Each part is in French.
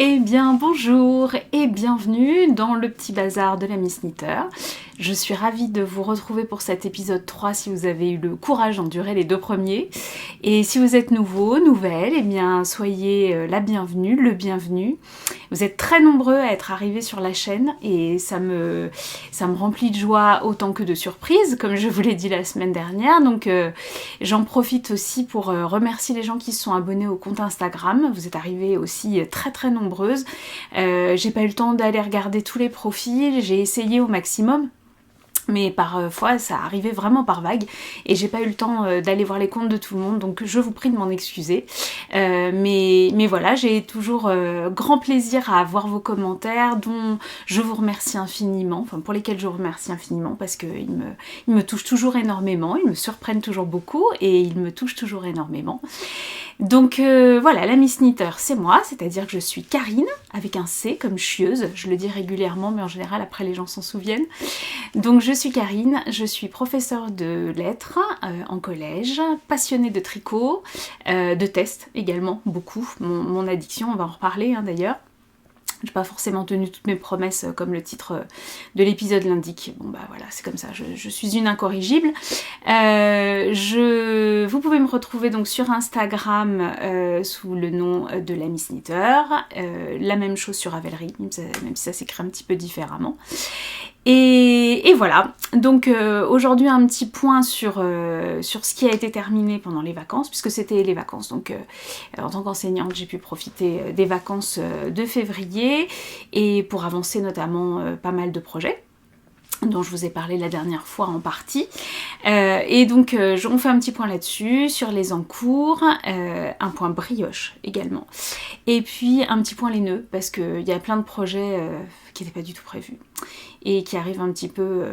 Eh bien bonjour et bienvenue dans le petit bazar de la Miss Knitter. Je suis ravie de vous retrouver pour cet épisode 3 si vous avez eu le courage d'endurer les deux premiers. Et si vous êtes nouveau, nouvelle, eh bien soyez la bienvenue, le bienvenu. Vous êtes très nombreux à être arrivés sur la chaîne et ça me remplit de joie autant que de surprise, comme je vous l'ai dit la semaine dernière. Donc j'en profite aussi pour remercier les gens qui se sont abonnés au compte Instagram. Vous êtes arrivés aussi très nombreuses. J'ai pas eu le temps d'aller regarder tous les profils, j'ai essayé au maximum. Mais parfois ça arrivait vraiment par vague et j'ai pas eu le temps d'aller voir les comptes de tout le monde, donc je vous prie de m'en excuser. Mais voilà, j'ai toujours grand plaisir à voir vos commentaires dont je vous remercie infiniment, enfin pour lesquels je vous remercie infiniment parce qu'ils me touchent toujours énormément, ils me surprennent toujours beaucoup et ils me touchent toujours énormément. Donc voilà, la Miss Knitter c'est moi, c'est-à-dire que je suis Karine, avec un C comme chieuse, je le dis régulièrement mais en général après les gens s'en souviennent. Donc je suis Karine, je suis professeure de lettres en collège, passionnée de tricot, de tests également, beaucoup, mon addiction, on va en reparler d'ailleurs. J'ai pas forcément tenu toutes mes promesses comme le titre de l'épisode l'indique. Bon bah voilà, c'est comme ça, je suis une incorrigible. Vous pouvez me retrouver donc sur Instagram sous le nom de la Miss Knitter. La même chose sur Ravelry, même si ça s'écrit un petit peu différemment. Et voilà, donc aujourd'hui un petit point sur ce qui a été terminé pendant les vacances, puisque c'était les vacances, donc en tant qu'enseignante j'ai pu profiter des vacances de février et pour avancer notamment pas mal de projets dont je vous ai parlé la dernière fois en partie. Et donc on fait un petit point là-dessus, sur les encours, un point brioche également. Et puis un petit point les nœuds, parce qu'il y a plein de projets qui n'étaient pas du tout prévus. Et qui arrivent un petit peu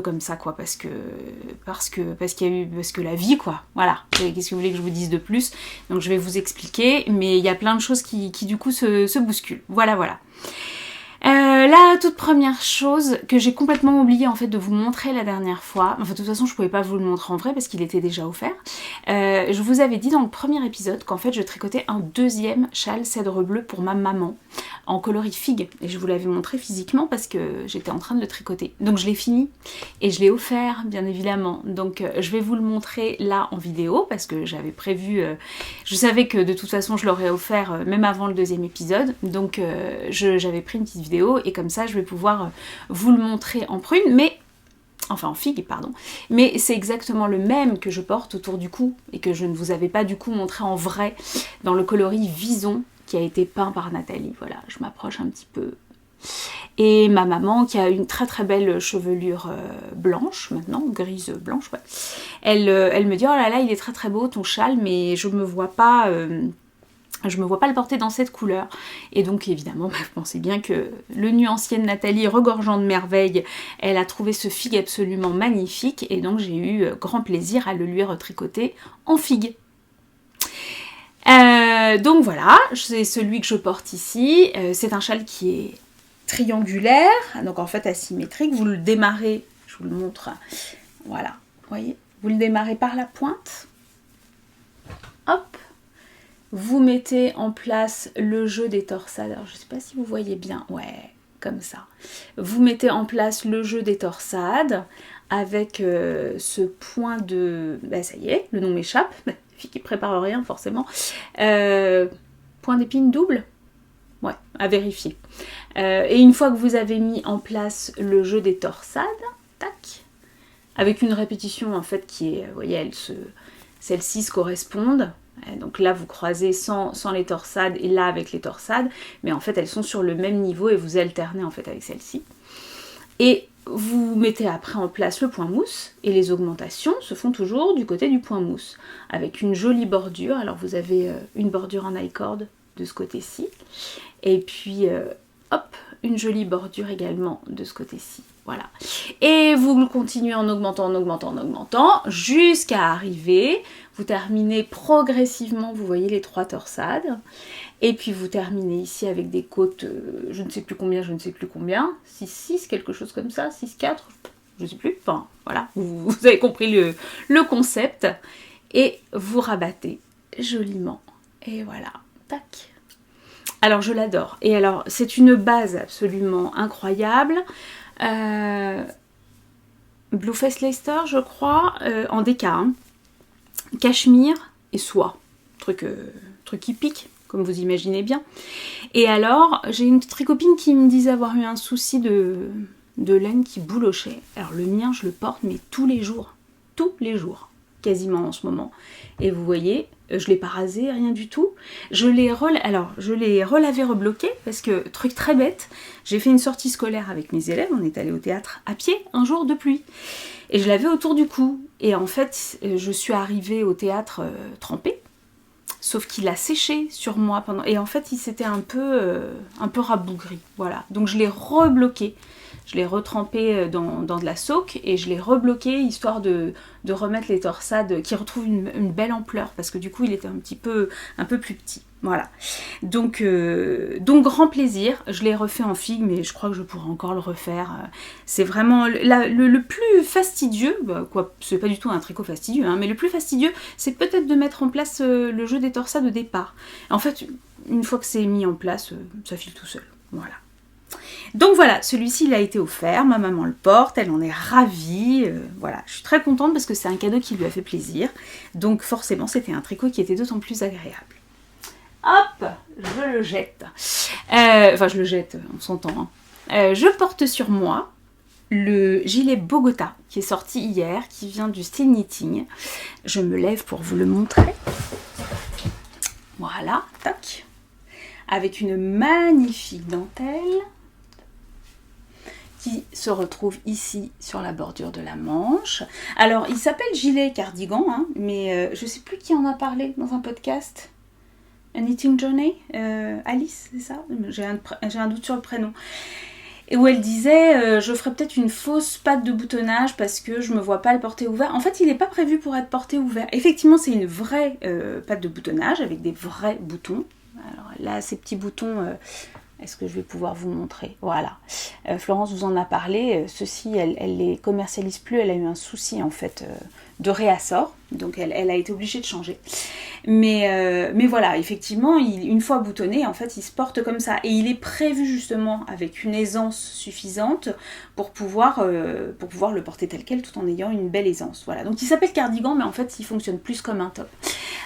comme ça quoi, parce que la vie quoi, voilà. Qu'est-ce que vous voulez que je vous dise de plus? Donc je vais vous expliquer, mais il y a plein de choses qui du coup se bousculent. Voilà. La toute première chose que j'ai complètement oublié en fait de vous montrer la dernière fois, enfin de toute façon je pouvais pas vous le montrer en vrai parce qu'il était déjà offert, je vous avais dit dans le premier épisode qu'en fait je tricotais un deuxième châle cèdre bleu pour ma maman en coloris figue et je vous l'avais montré physiquement parce que j'étais en train de le tricoter. Donc je l'ai fini et je l'ai offert bien évidemment, donc je vais vous le montrer là en vidéo parce que j'avais prévu, je savais que de toute façon je l'aurais offert même avant le deuxième épisode, donc j'avais pris une petite vidéo et comme ça je vais pouvoir vous le montrer en prune, enfin en figue pardon, mais c'est exactement le même que je porte autour du cou et que je ne vous avais pas du coup montré en vrai dans le coloris Vison qui a été peint par Nathalie. Voilà, je m'approche un petit peu. Et ma maman qui a une très belle chevelure blanche maintenant, grise blanche, ouais. Elle me dit oh là là il est très beau ton châle mais je me vois pas le porter dans cette couleur. Et donc évidemment, vous pensez bien que le nuancier de Nathalie, regorgeant de merveilles, elle a trouvé ce figue absolument magnifique et donc j'ai eu grand plaisir à le lui retricoter en figue. Donc voilà, c'est celui que je porte ici. C'est un châle qui est triangulaire, donc en fait asymétrique. Vous le démarrez, je vous le montre, voilà, vous voyez, vous le démarrez par la pointe. Hop. Vous mettez en place le jeu des torsades. Alors je ne sais pas si vous voyez bien. Ouais, comme ça. Vous mettez en place le jeu des torsades avec ce point de... Ben ça y est, le nom m'échappe. Fille qui prépare rien forcément. Point d'épine double. Ouais, à vérifier. Et une fois que vous avez mis en place le jeu des torsades, tac, avec une répétition en fait qui est... Vous voyez, celles-ci se correspondent. Donc là vous croisez sans les torsades et là avec les torsades, mais en fait elles sont sur le même niveau et vous alternez en fait avec celle-ci. Et vous mettez après en place le point mousse et les augmentations se font toujours du côté du point mousse avec une jolie bordure. Alors vous avez une bordure en I-cord de ce côté-ci et puis hop, une jolie bordure également de ce côté-ci. Voilà. Et vous continuez en augmentant, jusqu'à arriver, vous terminez progressivement, vous voyez les 3 torsades, et puis vous terminez ici avec des côtes, je ne sais plus combien, 6, quelque chose comme ça, 6, 4, je ne sais plus, enfin voilà, vous avez compris le concept, et vous rabattez joliment, et voilà, tac. Alors je l'adore. Et alors c'est une base absolument incroyable. Blueface Leicester, je crois, en DK. Hein. Cachemire et soie. Truc qui pique, comme vous imaginez bien. Et alors, j'ai une très copine qui me disait avoir eu un souci de laine qui boulochait. Alors le mien, je le porte, mais tous les jours, quasiment en ce moment. Et vous voyez, je l'ai pas rasé, rien du tout. Je l'ai relavé, rebloqué, parce que, truc très bête, j'ai fait une sortie scolaire avec mes élèves, on est allé au théâtre à pied, un jour de pluie. Et je l'avais autour du cou. Et en fait, je suis arrivée au théâtre trempée, sauf qu'il a séché sur moi pendant... Et en fait, il s'était un peu rabougri, voilà. Donc je l'ai rebloqué. Je l'ai retrempé dans de la soak et je l'ai rebloqué histoire de remettre les torsades qui retrouvent une belle ampleur parce que du coup il était un peu plus petit. Voilà. Donc grand plaisir. Je l'ai refait en figue mais je crois que je pourrais encore le refaire. C'est vraiment le plus fastidieux, quoi, c'est pas du tout un tricot fastidieux, hein, mais le plus fastidieux c'est peut-être de mettre en place le jeu des torsades au départ. En fait, une fois que c'est mis en place, ça file tout seul. Voilà. Donc voilà, celui-ci il a été offert, ma maman le porte, elle en est ravie, voilà, je suis très contente parce que c'est un cadeau qui lui a fait plaisir, donc forcément c'était un tricot qui était d'autant plus agréable. Hop, je le jette, enfin je le jette, on s'entend, hein. Je porte sur moi le gilet Bogota qui est sorti hier, qui vient du style knitting, je me lève pour vous le montrer, voilà, tac, avec une magnifique dentelle, qui se retrouve ici sur la bordure de la manche. Alors, il s'appelle gilet cardigan, hein, mais je ne sais plus qui en a parlé dans un podcast. A Knitting Journey, Alice, c'est ça? J'ai un doute sur le prénom. Et où elle disait, je ferais peut-être une fausse patte de boutonnage parce que je me vois pas le porter ouvert. En fait, il n'est pas prévu pour être porté ouvert. Effectivement, c'est une vraie patte de boutonnage avec des vrais boutons. Alors là, ces petits boutons... Est-ce que je vais pouvoir vous montrer? Voilà. Florence vous en a parlé. Ceci, elle les commercialise plus. Elle a eu un souci en fait de réassort. Donc elle a été obligée de changer. Mais voilà, effectivement, une fois boutonné, en fait, il se porte comme ça. Et il est prévu justement avec une aisance suffisante pour pouvoir le porter tel quel tout en ayant une belle aisance. Voilà. Donc il s'appelle cardigan, mais en fait, il fonctionne plus comme un top.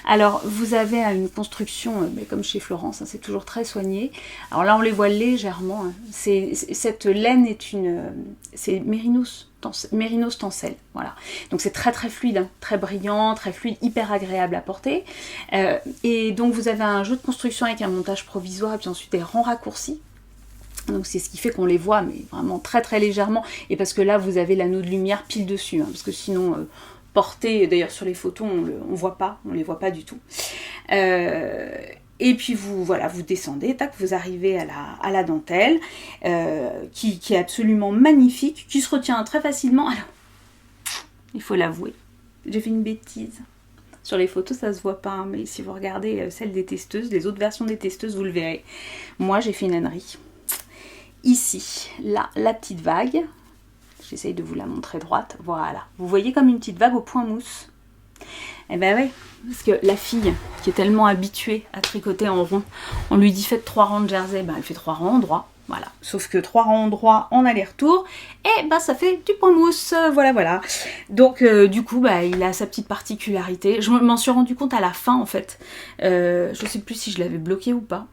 Alors, vous avez une construction, comme chez Florence, hein, c'est toujours très soigné. Alors là, on les voit légèrement. Hein. Cette laine c'est mérinos tencel, voilà. Donc c'est très très fluide, hein, très brillant, très fluide, hyper agréable à porter. Et donc vous avez un jeu de construction avec un montage provisoire et puis ensuite des rangs raccourcis. Donc c'est ce qui fait qu'on les voit, mais vraiment très très légèrement. Et parce que là, vous avez l'anneau de lumière pile dessus, hein, parce que sinon... portés, d'ailleurs sur les photos on voit pas, on les voit pas du tout. Et puis vous descendez, tac, vous arrivez à la dentelle, qui est absolument magnifique, qui se retient très facilement. Alors, il faut l'avouer, j'ai fait une bêtise. Sur les photos ça se voit pas, hein, mais si vous regardez celles des testeuses, les autres versions des testeuses, vous le verrez. Moi j'ai fait une ânerie. Ici, là, la petite vague. J'essaye de vous la montrer droite. Voilà. Vous voyez comme une petite vague au point mousse. Eh ben oui, parce que la fille qui est tellement habituée à tricoter en rond, on lui dit faites 3 rangs de jersey, ben elle fait 3 rangs en droit. Voilà. Sauf que 3 rangs en droit en aller-retour, et ben ça fait du point mousse. Voilà. Donc du coup, il a sa petite particularité. Je m'en suis rendu compte à la fin en fait. Je sais plus si je l'avais bloqué ou pas.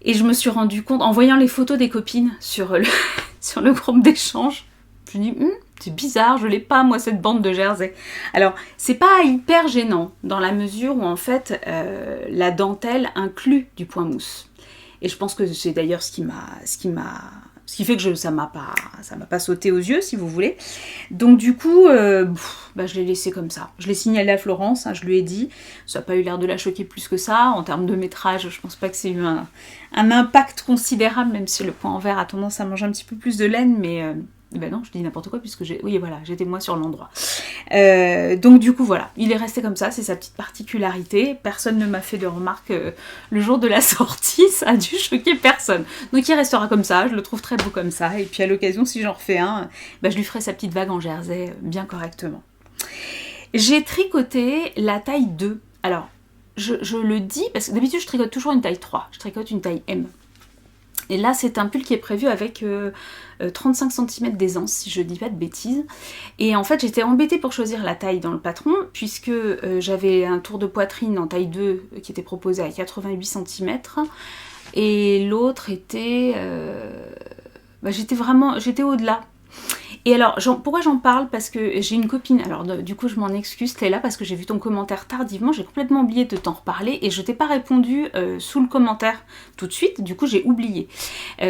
Et je me suis rendu compte, en voyant les photos des copines sur le groupe d'échange, je me dis, c'est bizarre, je l'ai pas moi cette bande de jersey. Alors, c'est pas hyper gênant, dans la mesure où en fait, la dentelle inclut du point mousse. Et je pense que c'est d'ailleurs ce qui fait que ça m'a pas sauté aux yeux, si vous voulez. Donc du coup, je l'ai laissé comme ça. Je l'ai signalé à Florence, hein, je lui ai dit. Ça n'a pas eu l'air de la choquer plus que ça. En termes de métrage, je pense pas que c'est eu un impact considérable, même si le point en vert a tendance à manger un petit peu plus de laine, mais... non, je dis n'importe quoi puisque j'étais moi sur l'endroit. Donc du coup voilà, il est resté comme ça, c'est sa petite particularité. Personne ne m'a fait de remarques le jour de la sortie, ça a dû choquer personne. Donc il restera comme ça, je le trouve très beau comme ça. Et puis à l'occasion, si j'en refais un, je lui ferai sa petite vague en jersey bien correctement. J'ai tricoté la taille 2. Alors, je le dis, parce que d'habitude je tricote toujours une taille 3, je tricote une taille M. Et là, c'est un pull qui est prévu avec 35 cm d'aisance, si je dis pas de bêtises. Et en fait, j'étais embêtée pour choisir la taille dans le patron, puisque j'avais un tour de poitrine en taille 2 qui était proposé à 88 cm. Et l'autre était... j'étais au-delà. Et alors, pourquoi j'en parle? Parce que j'ai une copine, alors du coup je m'en excuse, t'es là parce que j'ai vu ton commentaire tardivement, j'ai complètement oublié de t'en reparler et je t'ai pas répondu sous le commentaire tout de suite, du coup j'ai oublié.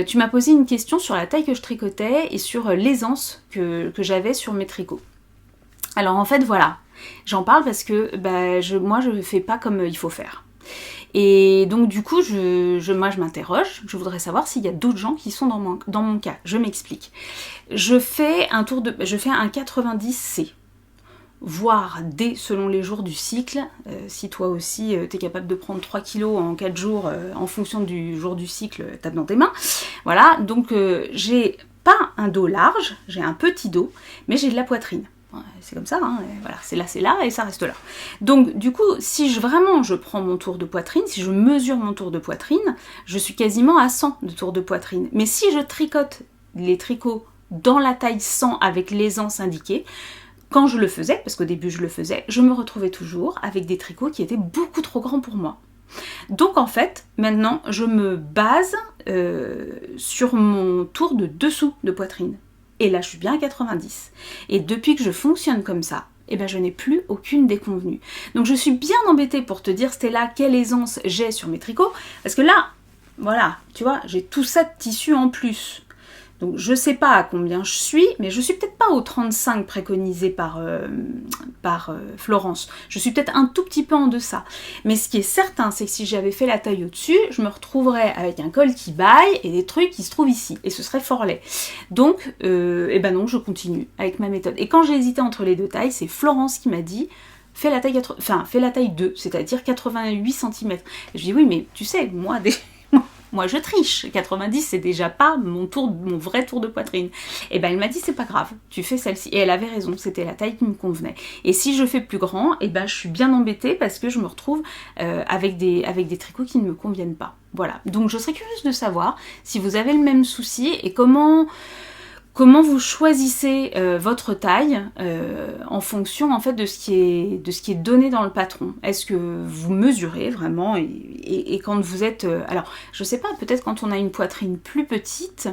Tu m'as posé une question sur la taille que je tricotais et sur l'aisance que j'avais sur mes tricots. Alors en fait voilà, j'en parle parce que moi je fais pas comme il faut faire. Et donc du coup, moi je m'interroge, je voudrais savoir s'il y a d'autres gens qui sont dans mon cas. Je m'explique. Je fais un 90C, voire D selon les jours du cycle. Si toi aussi t'es capable de prendre 3 kilos en 4 jours en fonction du jour du cycle, tape dans tes mains. Voilà, donc j'ai pas un dos large, j'ai un petit dos, mais j'ai de la poitrine. C'est comme ça, hein, voilà, c'est là et ça reste là. Donc du coup, si je prends mon tour de poitrine, si je mesure mon tour de poitrine, je suis quasiment à 100 de tour de poitrine. Mais si je tricote les tricots dans la taille 100 avec l'aisance indiquée, quand je le faisais, parce qu'au début je le faisais, je me retrouvais toujours avec des tricots qui étaient beaucoup trop grands pour moi. Donc en fait, maintenant, je me base sur mon tour de dessous de poitrine. Et là, je suis bien à 90. Et depuis que je fonctionne comme ça, je n'ai plus aucune déconvenue. Donc je suis bien embêtée pour te dire, Stella, quelle aisance j'ai sur mes tricots. Parce que là, voilà, tu vois, j'ai tout ça de tissu en plus. Donc je sais pas à combien je suis, mais je suis peut-être pas au 35 préconisé par Florence. Je suis peut-être un tout petit peu en deçà. Mais ce qui est certain, c'est que si j'avais fait la taille au-dessus, je me retrouverais avec un col qui baille et des trucs qui se trouvent ici. Et ce serait fort laid. Donc, non, je continue avec ma méthode. Et quand j'ai hésité entre les deux tailles, c'est Florence qui m'a dit... fais la taille 2, c'est-à-dire 88 cm. Je dis oui, mais tu sais, moi je triche, 90 c'est déjà pas mon vrai tour de poitrine. Et elle m'a dit c'est pas grave, tu fais celle-ci. Et elle avait raison, c'était la taille qui me convenait. Et si je fais plus grand, je suis bien embêtée parce que je me retrouve avec des tricots qui ne me conviennent pas. Voilà, donc je serais curieuse de savoir si vous avez le même souci et comment vous choisissez votre taille en fonction en fait de ce qui est donné dans le patron. Est-ce que vous mesurez vraiment et quand vous êtes... alors, je sais pas, peut-être quand on a une poitrine plus petite,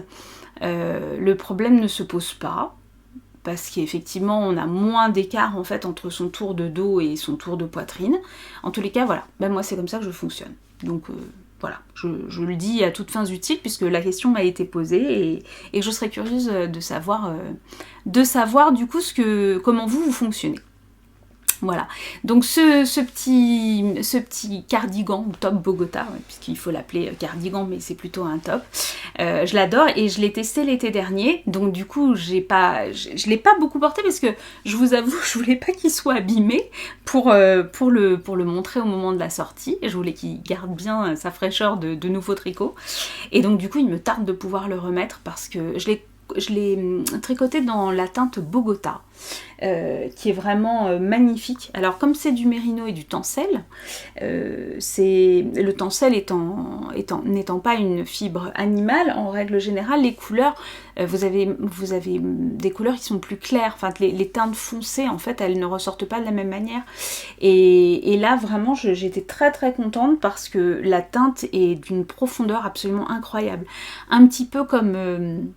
le problème ne se pose pas. Parce qu'effectivement, on a moins d'écart en fait entre son tour de dos et son tour de poitrine. En tous les cas, voilà. Moi, c'est comme ça que je fonctionne. Donc... voilà, je le dis à toutes fins utiles puisque la question m'a été posée et je serais curieuse de savoir du coup comment vous fonctionnez. Voilà, donc ce petit cardigan, ou top Bogota, puisqu'il faut l'appeler cardigan, mais c'est plutôt un top, je l'adore et je l'ai testé l'été dernier, donc du coup je l'ai pas beaucoup porté parce que je vous avoue, je voulais pas qu'il soit abîmé pour le montrer au moment de la sortie, je voulais qu'il garde bien sa fraîcheur de nouveaux tricots, et donc du coup il me tarde de pouvoir le remettre parce que je l'ai tricoté dans la teinte Bogota, qui est vraiment magnifique. Alors comme c'est du mérino et du tencel, le tencel n'étant pas une fibre animale, en règle générale, les couleurs, vous avez des couleurs qui sont plus claires, enfin les teintes foncées, en fait, elles ne ressortent pas de la même manière. Et là, vraiment, j'étais très très contente parce que la teinte est d'une profondeur absolument incroyable. Un petit peu comme...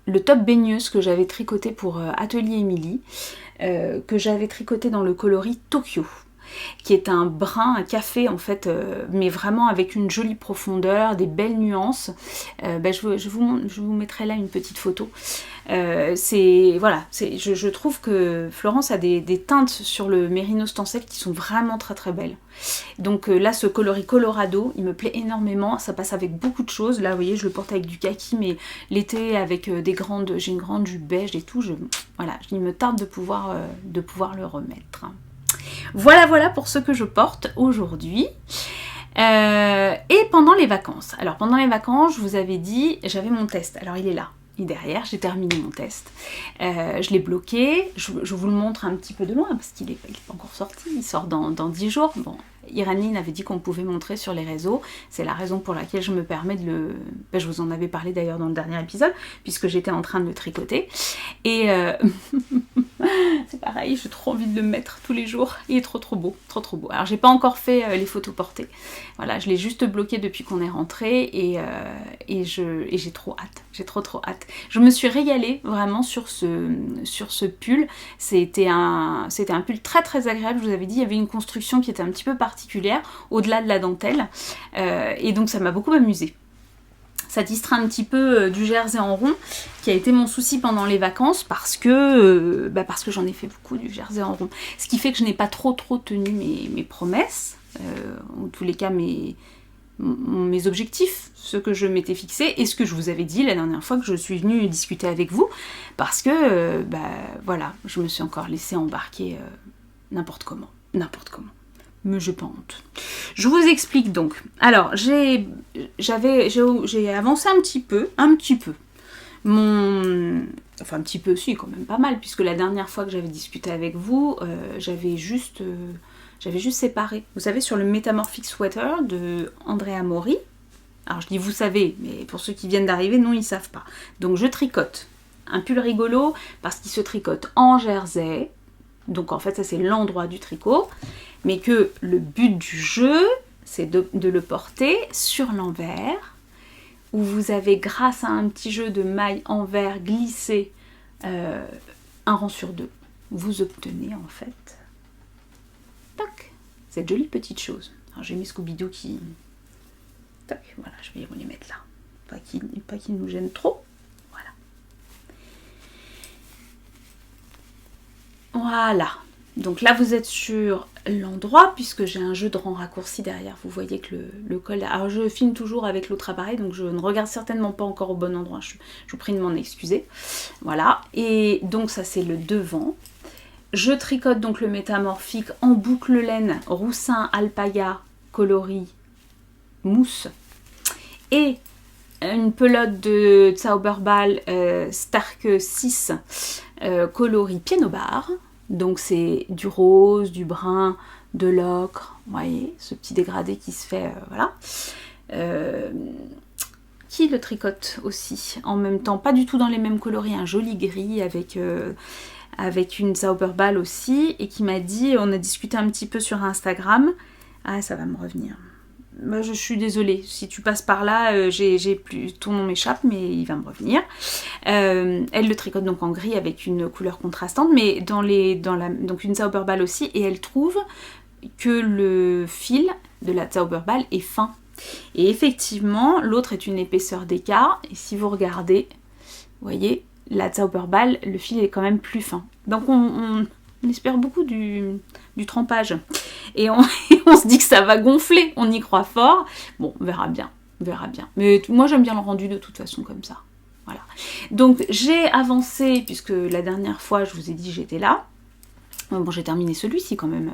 le top baigneuse que j'avais tricoté pour Atelier Émilie, que j'avais tricoté dans le coloris Tokyo, qui est un brun, un café en fait, mais vraiment avec une jolie profondeur, des belles nuances. Je vous mettrai là une petite photo. Je trouve que Florence a des teintes sur le Mérino Stencel qui sont vraiment très très belles. Donc là, ce coloris Colorado, il me plaît énormément. Ça passe avec beaucoup de choses. Là, vous voyez, je le porte avec du kaki, mais l'été avec j'ai une grande jupe beige et tout. Il me tarde de pouvoir le remettre. Voilà pour ce que je porte aujourd'hui. Et pendant les vacances. Alors pendant les vacances, je vous avais dit, j'avais mon test. Alors il est là. Et derrière, j'ai terminé mon test. Je l'ai bloqué. Je vous le montre un petit peu de loin parce qu'il n'est pas encore sorti. Il sort dans 10 jours. Bon, Irène avait dit qu'on pouvait montrer sur les réseaux. C'est la raison pour laquelle je me permets de le... Ben, je vous en avais parlé d'ailleurs dans le dernier épisode, puisque j'étais en train de le tricoter. Et c'est pareil, j'ai trop envie de le mettre tous les jours. Il est trop beau, trop beau. Alors j'ai pas encore fait les photos portées. Voilà, je l'ai juste bloqué depuis qu'on est rentré et j'ai trop hâte. J'ai trop hâte. Je me suis régalée vraiment sur ce pull. C'était un pull très agréable. Je vous avais dit, il y avait une construction qui était un petit peu particulière, au-delà de la dentelle. Et donc ça m'a beaucoup amusée. Ça distrait un petit peu du jersey en rond, qui a été mon souci pendant les vacances, parce que j'en ai fait beaucoup du jersey en rond. Ce qui fait que je n'ai pas trop tenu mes promesses, en tous les cas mes objectifs, ce que je m'étais fixé, et ce que je vous avais dit la dernière fois que je suis venue discuter avec vous, parce que, voilà, je me suis encore laissée embarquer n'importe comment. Mais j'ai pas honte. Je vous explique donc. Alors, j'ai avancé un petit peu. Enfin, un petit peu, si, quand même pas mal, puisque la dernière fois que j'avais discuté avec vous, j'avais juste séparé. Vous savez, sur le Metamorphic Sweater de Andrea Mori. Alors, je dis vous savez, mais pour ceux qui viennent d'arriver, non, ils savent pas. Donc, je tricote un pull rigolo, parce qu'il se tricote en jersey. Donc, en fait, ça, c'est l'endroit du tricot. Mais que le but du jeu, c'est de le porter sur l'envers, où vous avez, grâce à un petit jeu de mailles envers glissé, un rang sur deux. Vous obtenez en fait, tac, cette jolie petite chose. Alors j'ai mis Scooby-Doo qui... Tac, voilà, je vais les mettre là. Pas qu'il nous gêne trop. Voilà. Donc là, vous êtes sur l'endroit, puisque j'ai un jeu de rang raccourci derrière. Vous voyez que le col... Alors, je filme toujours avec l'autre appareil, donc je ne regarde certainement pas encore au bon endroit. Je vous prie de m'en excuser. Voilà. Et donc, ça, c'est le devant. Je tricote donc le métamorphique en boucle laine, roussin, alpaga, coloris, mousse. Et une pelote de Zauberball Stark 6 coloris piano bar. Donc c'est du rose, du brun, de l'ocre, vous voyez, ce petit dégradé qui se fait, voilà. Qui le tricote aussi, en même temps, pas du tout dans les mêmes coloris, un joli gris avec une Zauberball aussi, et qui m'a dit, on a discuté un petit peu sur Instagram, ah ça va me revenir. Bah, je suis désolée, si tu passes par là, j'ai plus, ton nom m'échappe, mais il va me revenir. Elle le tricote donc en gris avec une couleur contrastante, mais donc une Zauberball aussi, et elle trouve que le fil de la Zauberball est fin. Et effectivement, l'autre est une épaisseur d'écart, et si vous regardez, vous voyez, la Zauberball, le fil est quand même plus fin. Donc on espère beaucoup du trempage. Et on se dit que ça va gonfler, on y croit fort. Bon, on verra bien. Mais moi, j'aime bien le rendu de toute façon comme ça. Voilà. Donc, j'ai avancé, puisque la dernière fois, je vous ai dit, j'étais là. Bon, j'ai terminé celui-ci quand même.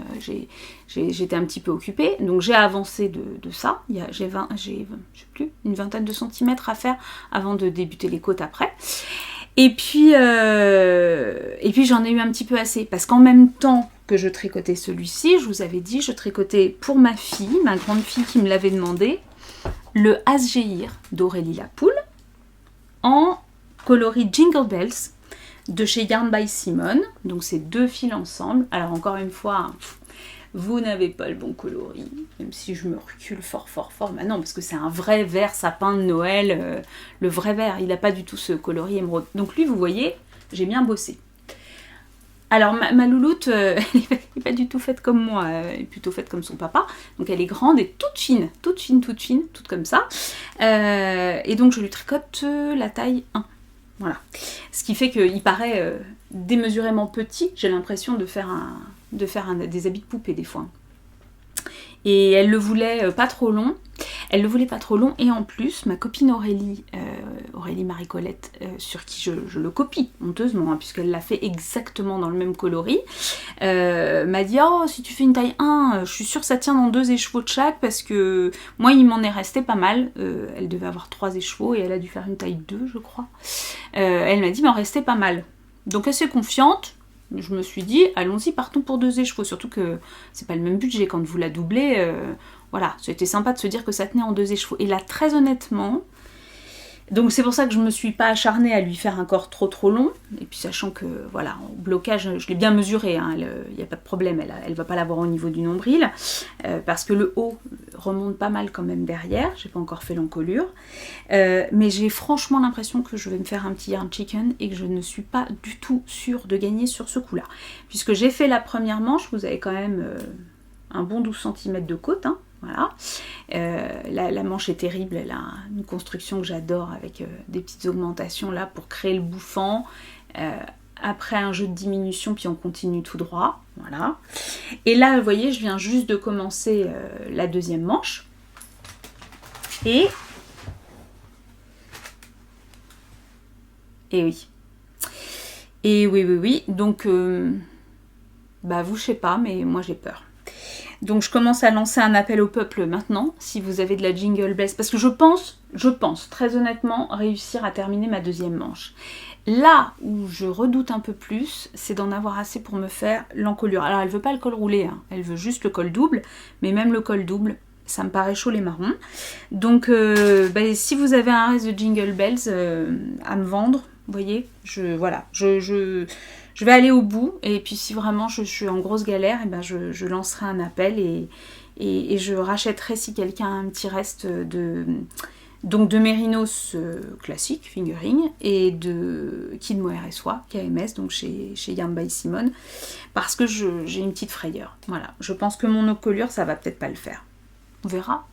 J'étais un petit peu occupée. Donc, j'ai avancé de ça. J'ai une vingtaine de centimètres à faire avant de débuter les côtes après. Et puis j'en ai eu un petit peu assez, parce qu'en même temps que je tricotais celui-ci, je vous avais dit, je tricotais pour ma fille, ma grande fille qui me l'avait demandé, le Asgeir d'Aurélie Lapoule, en coloris Jingle Bells, de chez Yarn by Simone. Donc c'est deux fils ensemble. Alors encore une fois, vous n'avez pas le bon coloris, même si je me recule fort. Bah non, parce que c'est un vrai vert sapin de Noël, le vrai vert, il n'a pas du tout ce coloris émeraude. Donc lui, vous voyez, j'ai bien bossé. Alors ma louloute, elle n'est pas du tout faite comme moi, elle est plutôt faite comme son papa. Donc elle est grande et toute fine, toute comme ça. Et donc je lui tricote la taille 1. Voilà. Ce qui fait qu'il paraît démesurément petit, j'ai l'impression de faire des habits de poupée des fois. Et elle le voulait pas trop long. Et en plus, ma copine Aurélie Aurélie Marie-Colette, sur qui je le copie honteusement, hein, puisqu'elle l'a fait exactement dans le même coloris, m'a dit « Oh, si tu fais une taille 1, je suis sûre que ça tient dans 2 écheveaux de chaque, parce que moi, il m'en est resté pas mal. » Elle devait avoir 3 écheveaux, et elle a dû faire une taille 2, je crois. Elle m'a dit « Il m'en restait pas mal. » Donc assez confiante, je me suis dit, allons-y, partons pour 2 écheveaux, surtout que c'est pas le même budget quand vous la doublez, voilà, c'était sympa de se dire que ça tenait en 2 écheveaux. Et là, très honnêtement, donc c'est pour ça que je me suis pas acharnée à lui faire un corps trop long, et puis sachant que, voilà, en blocage, je l'ai bien mesuré, hein, il n'y a pas de problème, elle va pas l'avoir au niveau du nombril, parce que le haut remonte pas mal quand même derrière, j'ai pas encore fait l'encolure, mais j'ai franchement l'impression que je vais me faire un petit yarn chicken, et que je ne suis pas du tout sûre de gagner sur ce coup-là. Puisque j'ai fait la première manche, vous avez quand même un bon 12 cm de côte, hein. Voilà, la manche est terrible, elle a une construction que j'adore avec des petites augmentations là pour créer le bouffant. Après un jeu de diminution, puis on continue tout droit, voilà. Et là, vous voyez, je viens juste de commencer la deuxième manche. Et oui. Et oui. Donc, bah vous, je sais pas, mais moi j'ai peur. Donc je commence à lancer un appel au peuple maintenant, si vous avez de la Jingle Bells, parce que je pense, très honnêtement, réussir à terminer ma deuxième manche. Là où je redoute un peu plus, c'est d'en avoir assez pour me faire l'encolure. Alors elle veut pas le col roulé, hein, elle veut juste le col double, mais même le col double, ça me paraît chaud les marrons. Donc si vous avez un reste de Jingle Bells à me vendre, vous voyez, je vais aller au bout, et puis si vraiment je suis en grosse galère, et ben je lancerai un appel et je rachèterai si quelqu'un a un petit reste de Mérinos classique, fingering, et de Kid Mohair et Soie, KMS, donc chez Yarn by Simone, parce que j'ai une petite frayeur. Voilà, je pense que mon encolure, ça va peut-être pas le faire. On verra.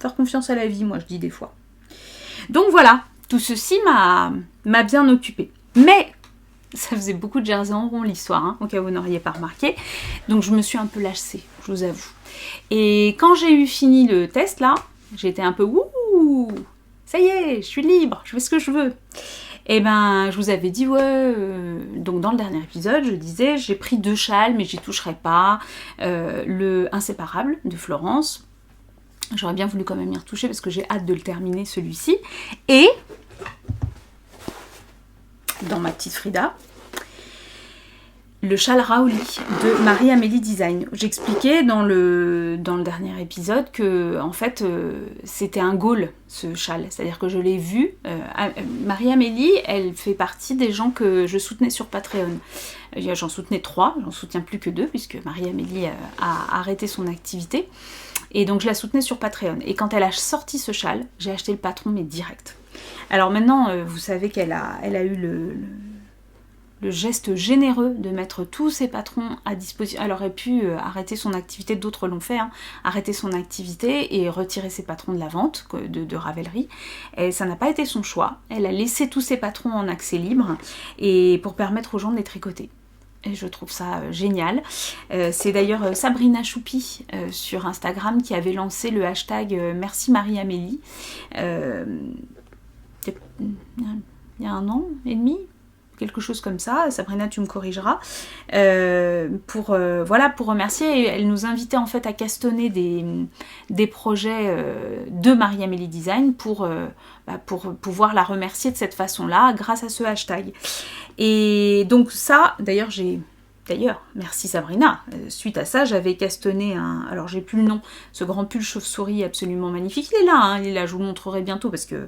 Faire confiance à la vie, moi je dis des fois. Donc voilà, tout ceci m'a bien occupée. Mais ça faisait beaucoup de jersey en rond l'histoire, hein, au cas où vous n'auriez pas remarqué. Donc je me suis un peu lassée, je vous avoue. Et quand j'ai eu fini le test là, j'étais un peu wouh, ça y est, je suis libre, je fais ce que je veux. Et ben je vous avais dit donc dans le dernier épisode, je disais j'ai pris 2 châles mais j'y toucherai pas. Le Inséparable de Florence, j'aurais bien voulu quand même y retoucher parce que j'ai hâte de le terminer celui-ci. Et dans ma petite Frida, le châle Raouli de Marie-Amélie Design. J'expliquais dans le dernier épisode que en fait c'était un goal ce châle, c'est-à-dire que je l'ai vu. Marie-Amélie, elle fait partie des gens que je soutenais sur Patreon. J'en soutenais 3, j'en soutiens plus que 2 puisque Marie-Amélie a arrêté son activité. Et donc je la soutenais sur Patreon. Et quand elle a sorti ce châle, j'ai acheté le patron mais direct. Alors maintenant, vous savez qu'elle a eu le geste généreux de mettre tous ses patrons à disposition. Elle aurait pu arrêter son activité, d'autres l'ont fait, hein, arrêter son activité et retirer ses patrons de la vente de Ravelry. Et ça n'a pas été son choix. Elle a laissé tous ses patrons en accès libre et pour permettre aux gens de les tricoter. Et je trouve ça génial. C'est d'ailleurs Sabrina Choupi sur Instagram qui avait lancé le hashtag Merci Marie-Amélie. Il y a 1 an et demi, quelque chose comme ça, Sabrina tu me corrigeras, pour remercier. Elle nous invitait en fait à castonner des projets de Marie-Amélie Design pour pouvoir la remercier de cette façon-là grâce à ce hashtag. Et donc ça, d'ailleurs merci Sabrina, suite à ça j'avais castonné alors j'ai plus le nom, ce grand pull chauve-souris absolument magnifique, il est là, je vous le montrerai bientôt parce que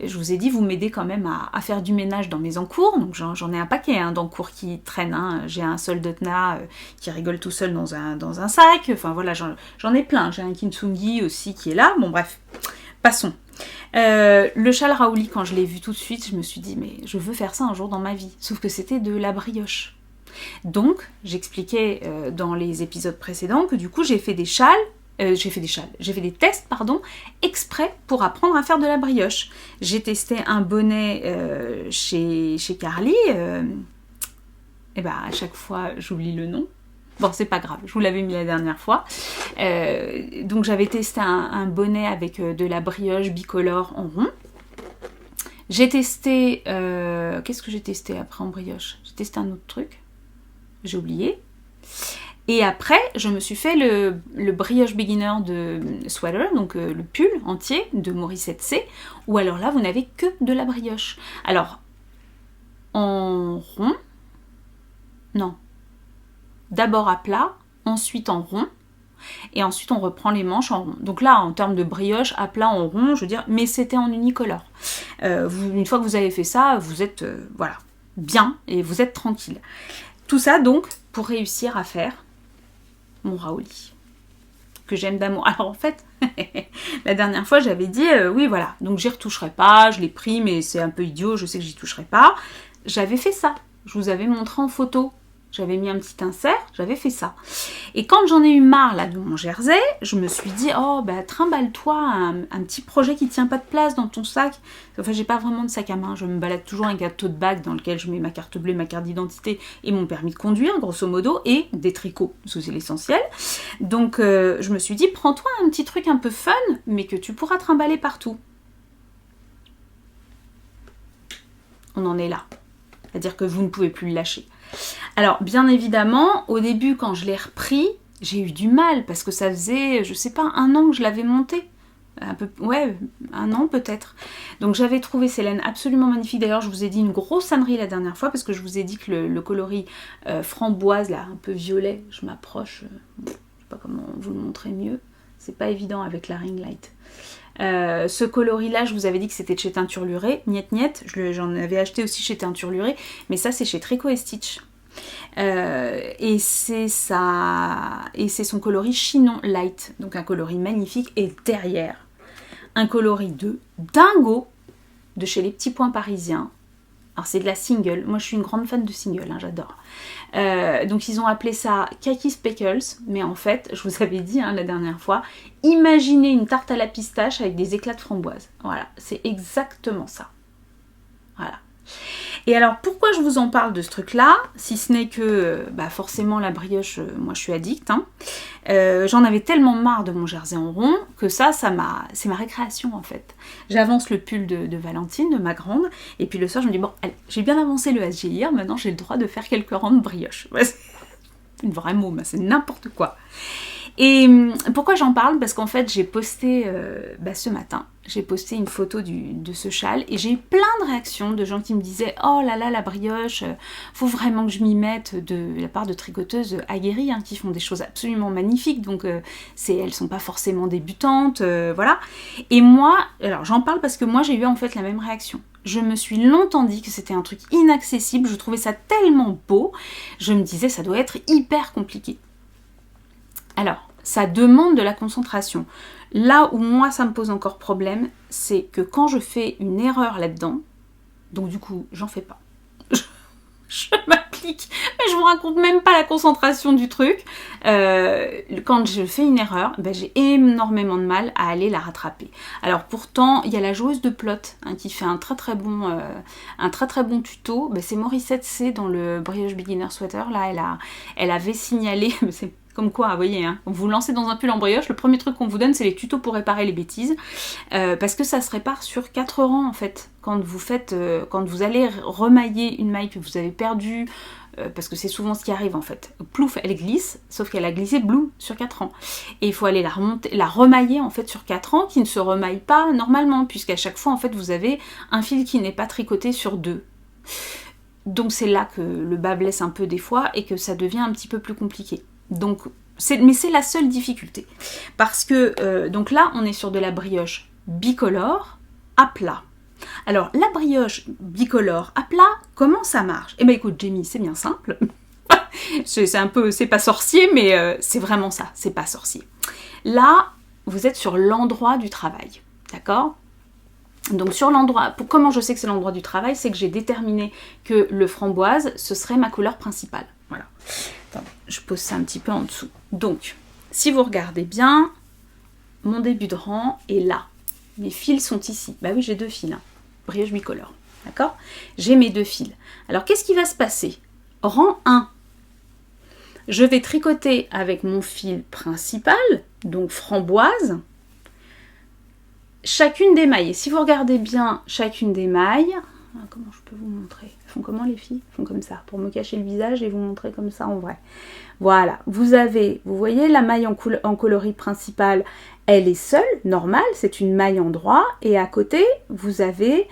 je vous ai dit, vous m'aidez quand même à faire du ménage dans mes encours, donc j'en ai un paquet d'encours qui traînent, hein. J'ai un Soldotna qui rigole tout seul dans un sac, enfin voilà, j'en ai plein, j'ai un Kintsugi aussi qui est là, bon bref, passons. Le châle Raouli, quand je l'ai vu tout de suite, je me suis dit, mais je veux faire ça un jour dans ma vie, sauf que c'était de la brioche. Donc, j'expliquais dans les épisodes précédents que du coup j'ai fait des tests, exprès pour apprendre à faire de la brioche. J'ai testé un bonnet chez Carly, et bah à chaque fois j'oublie le nom. Bon, c'est pas grave, je vous l'avais mis la dernière fois. Donc j'avais testé un bonnet avec de la brioche bicolore en rond. J'ai testé... qu'est-ce que j'ai testé après en brioche? J'ai testé un autre truc. J'ai oublié. Et après, je me suis fait le brioche beginner de sweater, donc le pull entier de Morissette C, où alors là, vous n'avez que de la brioche. Alors, en rond, non, d'abord à plat, ensuite en rond, et ensuite on reprend les manches en rond. Donc là, en termes de brioche, à plat, en rond, je veux dire, mais c'était en unicolore. Une fois que vous avez fait ça, vous êtes, voilà, bien, et vous êtes tranquille. Tout ça, donc, pour réussir à faire mon Raoli, que j'aime d'amour. Alors en fait, la dernière fois j'avais dit oui voilà, donc j'y retoucherai pas, je l'ai pris mais c'est un peu idiot, je sais que j'y toucherai pas. J'avais fait ça, je vous avais montré en photo, j'avais mis un petit insert, j'avais fait ça. Et quand j'en ai eu marre là de mon jersey, je me suis dit oh bah trimballe-toi un petit projet qui tient pas de place dans ton sac. Enfin j'ai pas vraiment de sac à main, je me balade toujours avec un tote bag dans lequel je mets ma carte bleue, ma carte d'identité et mon permis de conduire grosso modo et des tricots, parce que c'est l'essentiel. Donc je me suis dit prends-toi un petit truc un peu fun mais que tu pourras trimballer partout. On en est là, c'est-à-dire que vous ne pouvez plus le lâcher. Alors, bien évidemment, au début, quand je l'ai repris, j'ai eu du mal, parce que ça faisait, je sais pas, 1 an que je l'avais monté. Ouais, 1 an peut-être. Donc j'avais trouvé ces laines absolument magnifiques. D'ailleurs, je vous ai dit une grosse ânerie la dernière fois, parce que je vous ai dit que le coloris framboise, là, un peu violet, je m'approche, je sais pas comment vous le montrer mieux. C'est pas évident avec la ring light. Ce coloris là je vous avais dit que c'était de chez Teinture Lurée, niet j'en avais acheté aussi chez Teinture Lurée, mais ça c'est chez Tricot et Stitch. Et c'est son coloris Chinon Light, donc un coloris magnifique, et derrière un coloris de dingo de chez Les Petits Points Parisiens. Alors c'est de la single, moi je suis une grande fan de single, hein, j'adore. Donc ils ont appelé ça Kaki Speckles, mais en fait, je vous avais dit la dernière fois, imaginez une tarte à la pistache avec des éclats de framboise. Voilà, c'est exactement ça. Voilà. Et alors pourquoi je vous en parle de ce truc là, si ce n'est que forcément la brioche, moi je suis addict, hein. J'en avais tellement marre de mon jersey en rond que c'est ma récréation en fait. J'avance le pull de Valentine, de ma grande, et puis le soir je me dis bon allez, j'ai bien avancé le SGIR, maintenant j'ai le droit de faire quelques rangs de brioche. Ouais, c'est une vraie môme, c'est n'importe quoi. Et pourquoi j'en parle? Parce qu'en fait j'ai posté ce matin, j'ai posté une photo de ce châle et j'ai eu plein de réactions de gens qui me disaient oh là là la brioche, faut vraiment que je m'y mette, de la part de tricoteuses aguerries qui font des choses absolument magnifiques, donc elles sont pas forcément débutantes, voilà. Et moi, alors j'en parle parce que moi j'ai eu en fait la même réaction. Je me suis longtemps dit que c'était un truc inaccessible, je trouvais ça tellement beau, je me disais ça doit être hyper compliqué. Alors, ça demande de la concentration. Là où moi ça me pose encore problème, c'est que quand je fais une erreur là-dedans, donc du coup j'en fais pas, je m'applique, mais je vous raconte même pas la concentration du truc. Quand je fais une erreur, j'ai énormément de mal à aller la rattraper. Alors pourtant, il y a la joueuse de plot qui fait un très très bon tuto. C'est Morissette C dans le Brioche Beginner Sweater. Là, elle avait signalé, c'est comme quoi, vous voyez, vous lancez dans un pull en brioche, le premier truc qu'on vous donne, c'est les tutos pour réparer les bêtises, parce que ça se répare sur 4 rangs, en fait. Quand vous allez remailler une maille que vous avez perdue, parce que c'est souvent ce qui arrive, en fait. Plouf, elle glisse, sauf qu'elle a glissé bloum sur 4 rangs. Et il faut aller la remailler, en fait, sur 4 rangs, qui ne se remaille pas normalement, puisqu'à chaque fois, en fait, vous avez un fil qui n'est pas tricoté sur 2. Donc c'est là que le bas blesse un peu des fois, et que ça devient un petit peu plus compliqué. Donc, mais c'est la seule difficulté. Parce que, donc là, on est sur de la brioche bicolore à plat. Alors, la brioche bicolore à plat, comment ça marche? Eh bien, écoute, Jamie, c'est bien simple. C'est pas sorcier, mais c'est vraiment ça, c'est pas sorcier. Là, vous êtes sur l'endroit du travail, d'accord? Donc sur l'endroit, comment je sais que c'est l'endroit du travail, c'est que j'ai déterminé que le framboise, ce serait ma couleur principale. Voilà. Attends, je pose ça un petit peu en dessous. Donc, si vous regardez bien, mon début de rang est là. Mes fils sont ici. Bah oui, j'ai 2 fils, brioche bicolore. D'accord? J'ai mes 2 fils. Alors, qu'est-ce qui va se passer? Rang 1. Je vais tricoter avec mon fil principal, donc framboise. chacune des mailles. Et si vous regardez bien chacune des mailles, comment je peux vous montrer? Elles font comment les filles? Elles font comme ça, pour me cacher le visage et vous montrer comme ça en vrai. Voilà, vous voyez la maille en coloris principal, elle est seule, normale, c'est une maille en droit, et à côté, vous avez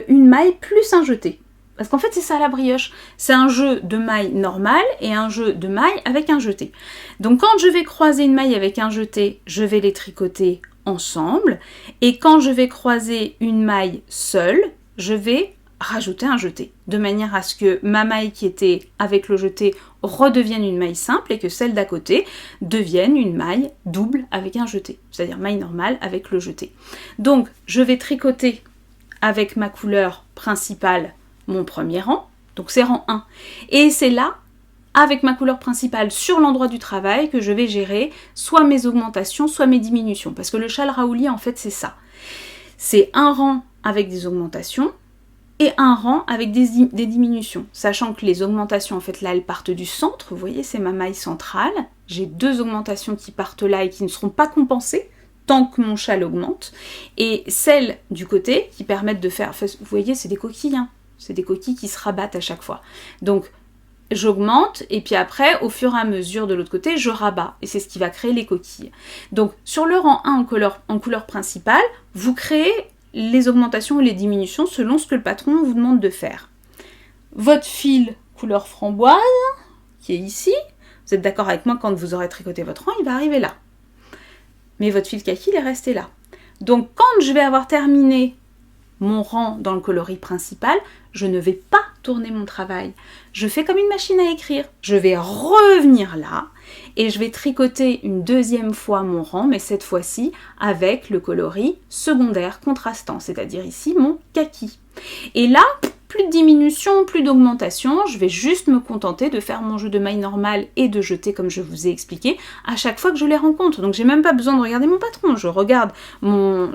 une maille plus un jeté. Parce qu'en fait, c'est ça la brioche. C'est un jeu de mailles normales et un jeu de mailles avec un jeté. Donc quand je vais croiser une maille avec un jeté, je vais les tricoter ensemble. Et quand je vais croiser une maille seule, je vais rajouter un jeté. De manière à ce que ma maille qui était avec le jeté redevienne une maille simple et que celle d'à côté devienne une maille double avec un jeté. C'est-à-dire maille normale avec le jeté. Donc je vais tricoter avec ma couleur principale mon premier rang, donc c'est rang 1. Et c'est là, avec ma couleur principale sur l'endroit du travail, que je vais gérer soit mes augmentations, soit mes diminutions. Parce que le châle Raouli, en fait, c'est ça. C'est un rang avec des augmentations et un rang avec des diminutions. Sachant que les augmentations, en fait, là, elles partent du centre. Vous voyez, c'est ma maille centrale. J'ai 2 augmentations qui partent là et qui ne seront pas compensées tant que mon châle augmente. Et celles du côté qui permettent de faire... Vous voyez, c'est des coquilles, hein. C'est des coquilles qui se rabattent à chaque fois. Donc, j'augmente, et puis après, au fur et à mesure de l'autre côté, je rabats. Et c'est ce qui va créer les coquilles. Donc, sur le rang 1 en couleur principale, vous créez les augmentations ou les diminutions selon ce que le patron vous demande de faire. Votre fil couleur framboise, qui est ici, vous êtes d'accord avec moi, quand vous aurez tricoté votre rang, il va arriver là. Mais votre fil kaki, il est resté là. Donc, quand je vais avoir terminé mon rang dans le coloris principal, je ne vais pas tourner mon travail. Je fais comme une machine à écrire. Je vais revenir là et je vais tricoter une deuxième fois mon rang, mais cette fois-ci avec le coloris secondaire contrastant, c'est-à-dire ici mon kaki. Et là, plus de diminution, plus d'augmentation, je vais juste me contenter de faire mon jeu de mailles normale et de jeter comme je vous ai expliqué à chaque fois que je les rencontre. Donc j'ai même pas besoin de regarder mon patron, je regarde mon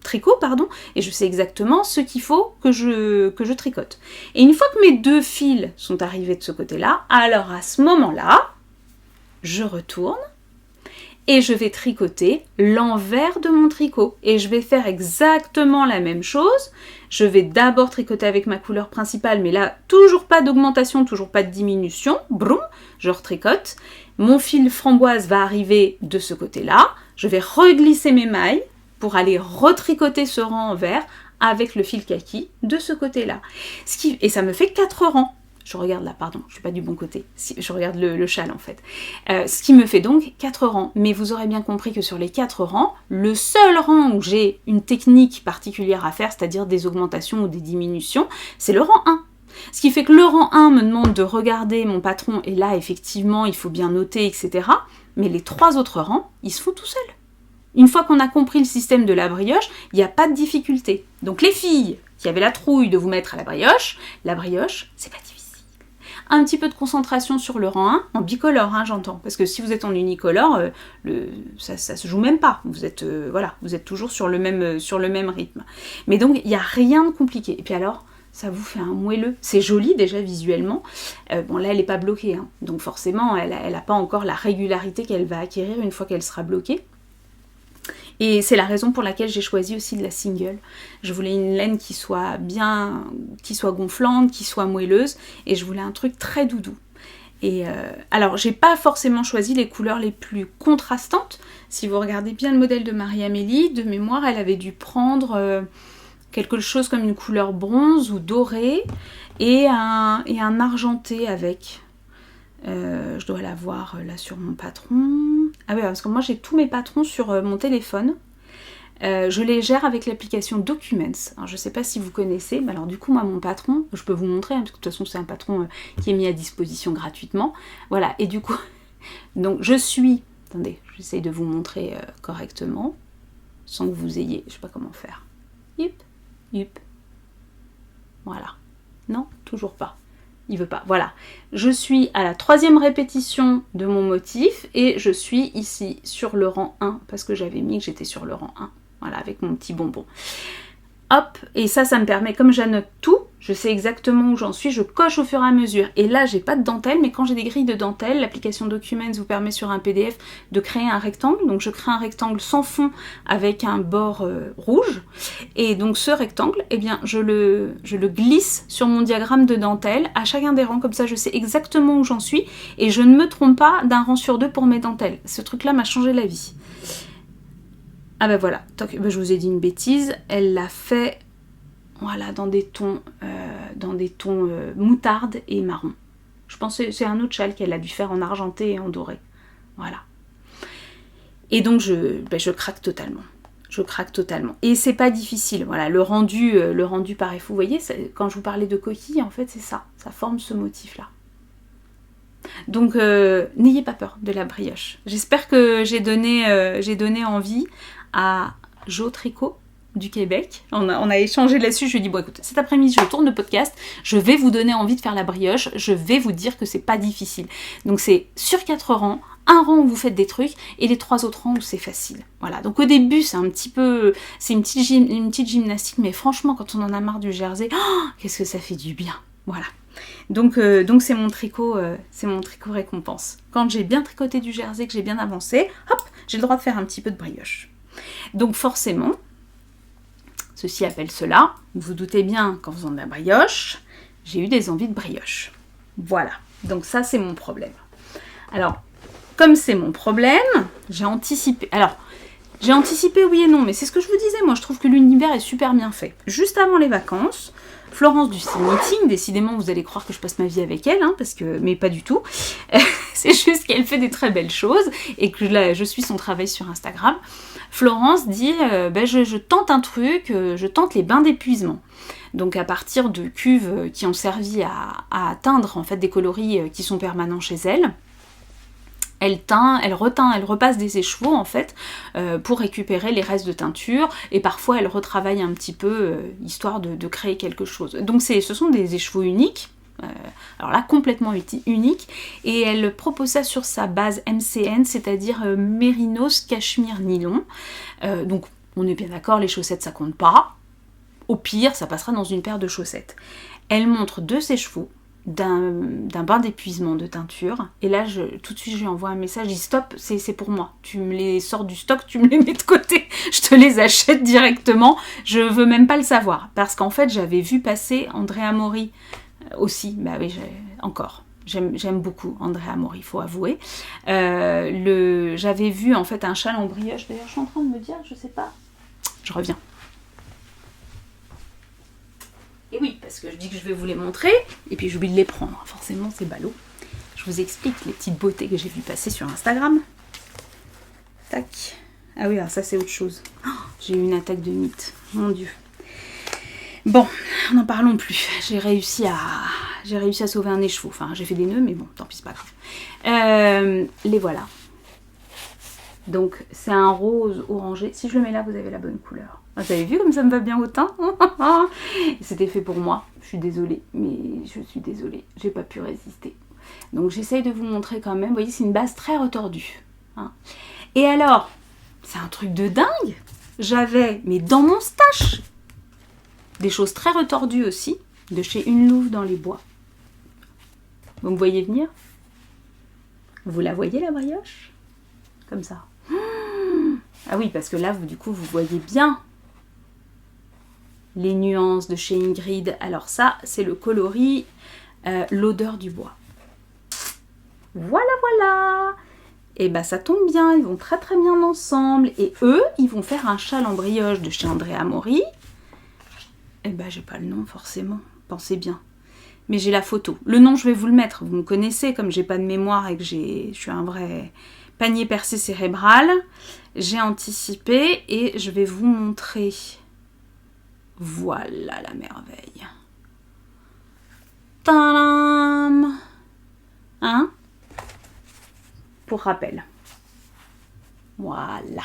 tricot, et je sais exactement ce qu'il faut que je tricote. Et une fois que mes 2 fils sont arrivés de ce côté-là, alors à ce moment-là, je retourne et je vais tricoter l'envers de mon tricot. Et je vais faire exactement la même chose. Je vais d'abord tricoter avec ma couleur principale, mais là, toujours pas d'augmentation, toujours pas de diminution. Broum, je retricote. Mon fil framboise va arriver de ce côté-là. Je vais reglisser mes mailles pour aller retricoter ce rang envers avec le fil kaki de ce côté-là. Et ça me fait 4 rangs. Je regarde là, pardon, je suis pas du bon côté. Je regarde le châle en fait. Ce qui me fait donc 4 rangs. Mais vous aurez bien compris que sur les 4 rangs, le seul rang où j'ai une technique particulière à faire, c'est-à-dire des augmentations ou des diminutions, c'est le rang 1. Ce qui fait que le rang 1 me demande de regarder mon patron, et là effectivement il faut bien noter, etc. Mais les 3 autres rangs, ils se font tout seuls. Une fois qu'on a compris le système de la brioche, il n'y a pas de difficulté. Donc les filles qui avaient la trouille de vous mettre à la brioche, c'est pas difficile. Un petit peu de concentration sur le rang 1, en bicolore, hein, j'entends. Parce que si vous êtes en unicolore, ça se joue même pas. Vous êtes toujours sur le même rythme. Mais donc, il n'y a rien de compliqué. Et puis alors, ça vous fait un moelleux. C'est joli déjà visuellement. Bon, là, elle n'est pas bloquée. Hein. Donc forcément, elle n'a pas encore la régularité qu'elle va acquérir une fois qu'elle sera bloquée. Et c'est la raison pour laquelle j'ai choisi aussi de la single. Je voulais une laine qui soit gonflante, qui soit moelleuse, et je voulais un truc très doudou. Et alors, j'ai pas forcément choisi les couleurs les plus contrastantes. Si vous regardez bien le modèle de Marie-Amélie, de mémoire, elle avait dû prendre quelque chose comme une couleur bronze ou dorée, et un argenté avec. Je dois l'avoir là sur mon patron. Ah oui, parce que moi j'ai tous mes patrons sur mon téléphone. Je les gère avec l'application Documents. Alors, je sais pas si vous connaissez, mais alors du coup moi mon patron, je peux vous montrer, hein, parce que de toute façon c'est un patron qui est mis à disposition gratuitement. Voilà, et du coup, donc je suis... Attendez, j'essaye de vous montrer correctement, sans que vous ayez... Je sais pas comment faire. Yup. Voilà. Non, toujours pas. Il veut pas, voilà. Je suis à la 3e répétition de mon motif et je suis ici sur le rang 1 parce que j'avais mis que j'étais sur le rang 1. Voilà, avec mon petit bonbon. Hop, et ça me permet, comme j'annote tout, Je sais exactement où j'en suis, je coche au fur et à mesure. Et là, j'ai pas de dentelle, mais quand j'ai des grilles de dentelle, l'application Documents vous permet sur un PDF de créer un rectangle. Donc je crée un rectangle sans fond avec un bord rouge. Et donc ce rectangle, eh bien, je le glisse sur mon diagramme de dentelle à chacun des rangs. Comme ça, je sais exactement où j'en suis et je ne me trompe pas d'un rang sur deux pour mes dentelles. Ce truc-là m'a changé la vie. Ah ben voilà, je vous ai dit une bêtise, elle l'a fait... Voilà, dans des tons moutarde et marron. Je pense que c'est un autre châle qu'elle a dû faire en argenté et en doré. Voilà. Et donc je craque totalement. Je craque totalement. Et c'est pas difficile. Voilà, le rendu paraît fou. Vous voyez, quand je vous parlais de coquille, en fait, c'est ça. Ça forme ce motif-là. Donc, n'ayez pas peur de la brioche. J'espère que j'ai donné envie à Jo Tricot du Québec. On a échangé là-dessus. Je lui ai dit, bon écoute, cet après-midi je tourne le podcast, je vais vous donner envie de faire la brioche, je vais vous dire que c'est pas difficile. Donc c'est sur 4 rangs, un rang où vous faites des trucs et les 3 autres rangs où c'est facile. Voilà, donc au début c'est une petite gymnastique, mais franchement quand on en a marre du jersey, qu'est-ce que ça fait du bien. Voilà. Donc c'est mon tricot récompense. Quand j'ai bien tricoté du jersey, que j'ai bien avancé, hop, j'ai le droit de faire un petit peu de brioche. Donc forcément, ceci appelle cela. Vous vous doutez bien qu'en faisant de la brioche, j'ai eu des envies de brioche. Voilà. Donc ça, c'est mon problème. Alors, comme c'est mon problème, j'ai anticipé. Alors, j'ai anticipé oui et non, mais c'est ce que je vous disais. Moi, je trouve que l'univers est super bien fait. Juste avant les vacances, Florence du Meeting, décidément, vous allez croire que je passe ma vie avec elle, hein, mais pas du tout. C'est juste qu'elle fait des très belles choses et que là, je suis son travail sur Instagram. Florence dit je tente un truc, je tente les bains d'épuisement. Donc à partir de cuves qui ont servi à atteindre en fait des coloris qui sont permanents chez elle, elle repasse des écheveaux en fait pour récupérer les restes de teinture et parfois elle retravaille un petit peu histoire de créer quelque chose. Donc ce sont des écheveaux uniques. Alors là complètement unique et elle propose ça sur sa base MCN, c'est-à-dire Mérinos Cachemire Nylon. Donc on est bien d'accord, les chaussettes ça compte pas, au pire ça passera dans une paire de chaussettes. Elle montre 2 écheveaux d'un bain d'épuisement de teinture et là tout de suite je lui envoie un message, je dis stop, c'est pour moi, tu me les sors du stock, tu me les mets de côté, je te les achète directement, je veux même pas le savoir parce qu'en fait j'avais vu passer Andrea Mori aussi, bah oui, encore. J'aime beaucoup Andrea Mori, il faut avouer. J'avais vu en fait un châle en brioche, d'ailleurs je suis en train de me dire, je sais pas. Je reviens. Et oui, parce que je dis que je vais vous les montrer, et puis j'oublie de les prendre. Forcément, c'est ballot. Je vous explique les petites beautés que j'ai vu passer sur Instagram. Tac. Ah oui, alors ça c'est autre chose. Oh, j'ai eu une attaque de mythe, mon Dieu. Bon, n'en parlons plus. J'ai réussi à sauver un écheveau. Enfin, j'ai fait des nœuds, mais bon, tant pis, c'est pas grave. Les voilà. Donc, c'est un rose orangé. Si je le mets là, vous avez la bonne couleur. Vous avez vu comme ça me va bien au teint? C'était fait pour moi. Je suis désolée, j'ai pas pu résister. Donc, j'essaye de vous montrer quand même. Vous voyez, c'est une base très retordue. Hein. Et alors, c'est un truc de dingue. J'avais, mais dans mon stash, des choses très retordues aussi, de chez Une Louve dans les Bois. Vous me voyez venir? Vous la voyez la brioche? Comme ça. Ah oui, parce que là, du coup, vous voyez bien les nuances de chez Ingrid. Alors ça, c'est le coloris l'odeur du bois. Voilà, voilà. Et bah ça tombe bien, ils vont très très bien ensemble. Et eux, ils vont faire un châle en brioche de chez Andrea Mori. Eh ben, j'ai pas le nom, forcément. Pensez bien. Mais j'ai la photo. Le nom, je vais vous le mettre. Vous me connaissez, comme j'ai pas de mémoire et que je suis un vrai panier percé cérébral. J'ai anticipé et je vais vous montrer. Voilà la merveille. Tadam! Hein? Pour rappel. Voilà.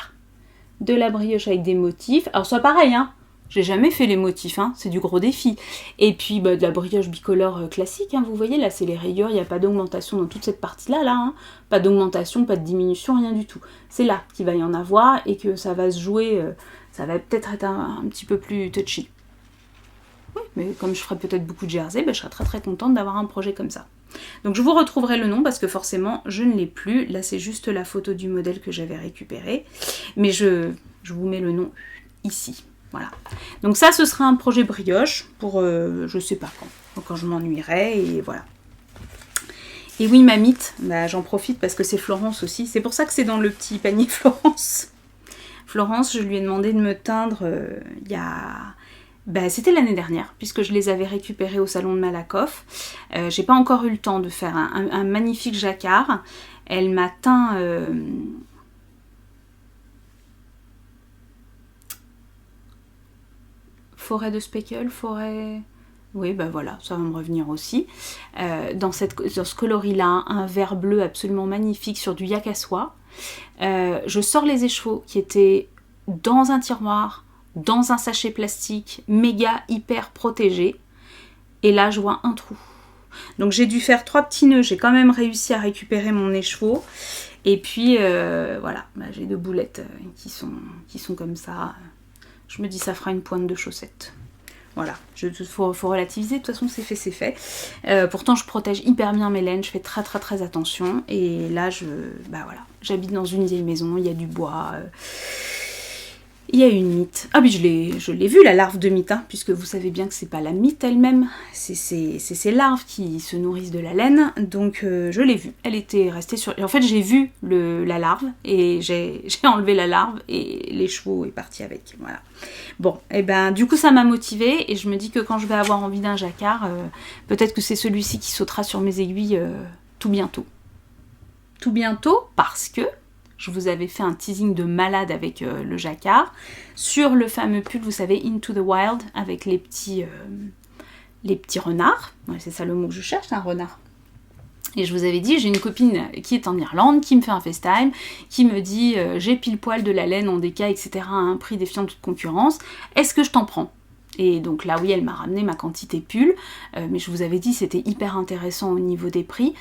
De la brioche avec des motifs. Alors, c'est pareil, hein? J'ai jamais fait les motifs, hein, c'est du gros défi. Et puis de la brioche bicolore classique, hein, vous voyez, là c'est les rayures, il n'y a pas d'augmentation dans toute cette partie-là, hein. Pas d'augmentation, pas de diminution, rien du tout. C'est là qu'il va y en avoir et que ça va se jouer, ça va peut-être être un petit peu plus touchy. Oui, mais comme je ferai peut-être beaucoup de jersey, je serais très très contente d'avoir un projet comme ça. Donc je vous retrouverai le nom parce que forcément je ne l'ai plus. Là c'est juste la photo du modèle que j'avais récupéré. Mais je vous mets le nom ici. Voilà. Donc ça ce sera un projet brioche pour je sais pas quand je m'ennuierai et voilà. Et oui, Mamite, j'en profite parce que c'est Florence aussi. C'est pour ça que c'est dans le petit panier Florence. Florence, je lui ai demandé de me teindre il y a... c'était l'année dernière, puisque je les avais récupérés au salon de Malakoff. J'ai pas encore eu le temps de faire un magnifique jacquard. Elle m'a teint... forêt de speckle, forêt... Oui, voilà, ça va me revenir aussi. Dans ce coloris-là, un vert bleu absolument magnifique sur du yak à soie. Je sors les écheveaux qui étaient dans un tiroir, dans un sachet plastique, méga hyper protégé. Et là, je vois un trou. Donc j'ai dû faire 3 petits nœuds. J'ai quand même réussi à récupérer mon écheveau. Et puis, voilà, j'ai 2 boulettes qui sont comme ça. Je me dis, ça fera une pointe de chaussette. Voilà, faut relativiser, de toute façon c'est fait. Pourtant je protège hyper bien mes laines, je fais très très très attention. Et là voilà, j'habite dans une vieille maison, il y a du bois, il y a une mite. Ah oui, je l'ai vue la larve de mite, hein, puisque vous savez bien que c'est pas la mite elle-même, c'est ces larves qui se nourrissent de la laine. Donc je l'ai vue, elle était restée sur... En fait j'ai vu la larve et j'ai enlevé la larve et l'écheveau est parti avec, voilà. Bon, et du coup ça m'a motivée et je me dis que quand je vais avoir envie d'un jacquard, peut-être que c'est celui-ci qui sautera sur mes aiguilles tout bientôt. Tout bientôt parce que je vous avais fait un teasing de malade avec le jacquard sur le fameux pull, vous savez, Into the Wild, avec les petits renards. Ouais, c'est ça le mot que je cherche, un renard. Et je vous avais dit, j'ai une copine qui est en Irlande, qui me fait un FaceTime, qui me dit j'ai pile poil de la laine en DK, etc. à un prix défiant toute concurrence. Est-ce que je t'en prends ? Et donc là, oui, elle m'a ramené ma quantité pull, mais je vous avais dit c'était hyper intéressant au niveau des prix.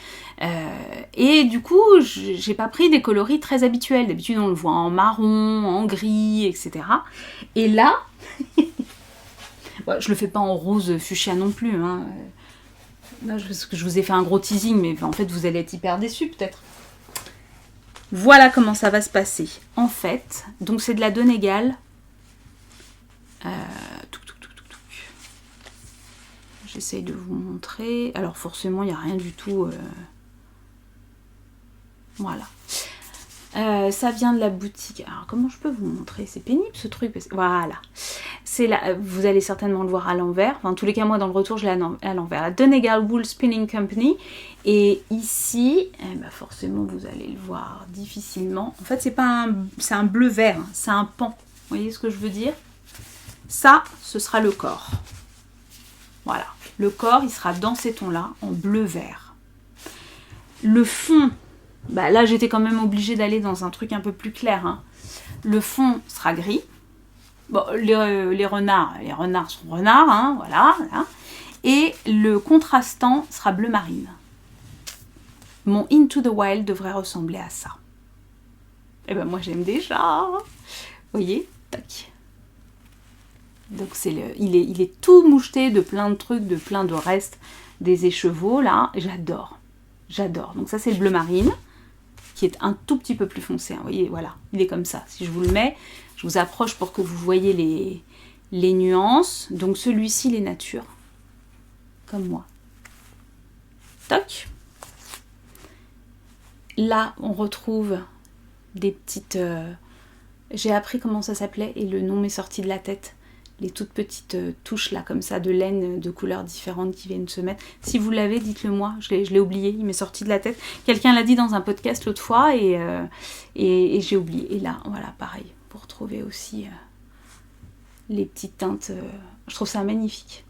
Et du coup, j'ai pas pris des coloris très habituels. D'habitude, on le voit en marron, en gris, etc. Et là, je le fais pas en rose fuchsia non plus, hein. Là, parce que je vous ai fait un gros teasing, mais en fait, vous allez être hyper déçus peut-être. Voilà comment ça va se passer. En fait, donc c'est de la Donegal. J'essaye de vous montrer. Alors forcément, il n'y a rien du tout. Voilà. Ça vient de la boutique. Alors comment je peux vous montrer ? C'est pénible ce truc. Voilà. Vous allez certainement le voir à l'envers. Enfin, en tous les cas, moi dans le retour, je l'ai à l'envers. La Donegal Wool Spinning Company. Et ici, forcément, vous allez le voir difficilement. En fait, c'est un bleu vert. Hein. C'est un pan. Vous voyez ce que je veux dire ? Ça, ce sera le corps. Voilà. Le corps, il sera dans ces tons-là, en bleu-vert. Le fond, là, j'étais quand même obligée d'aller dans un truc un peu plus clair. Hein. Le fond sera gris. Bon, les renards sont renards, hein, voilà. Et le contrastant sera bleu marine. Mon Into the Wild devrait ressembler à ça. Et moi, j'aime déjà. Vous voyez ? Tac. Donc il est tout moucheté de plein de trucs, de plein de restes des écheveaux là. J'adore. Donc ça c'est le bleu marine qui est un tout petit peu plus foncé. Hein. Vous voyez, voilà, il est comme ça. Si je vous le mets, je vous approche pour que vous voyez les nuances. Donc celui-ci, les natures. Comme moi. Toc. Là, on retrouve des petites... J'ai appris comment ça s'appelait et le nom m'est sorti de la tête. Les toutes petites touches là comme ça de laine de couleurs différentes qui viennent se mettre. Si vous l'avez, dites-le moi, je l'ai oublié, il m'est sorti de la tête. Quelqu'un l'a dit dans un podcast l'autre fois et j'ai oublié. Et là, voilà, pareil, pour trouver aussi les petites teintes. Je trouve ça magnifique.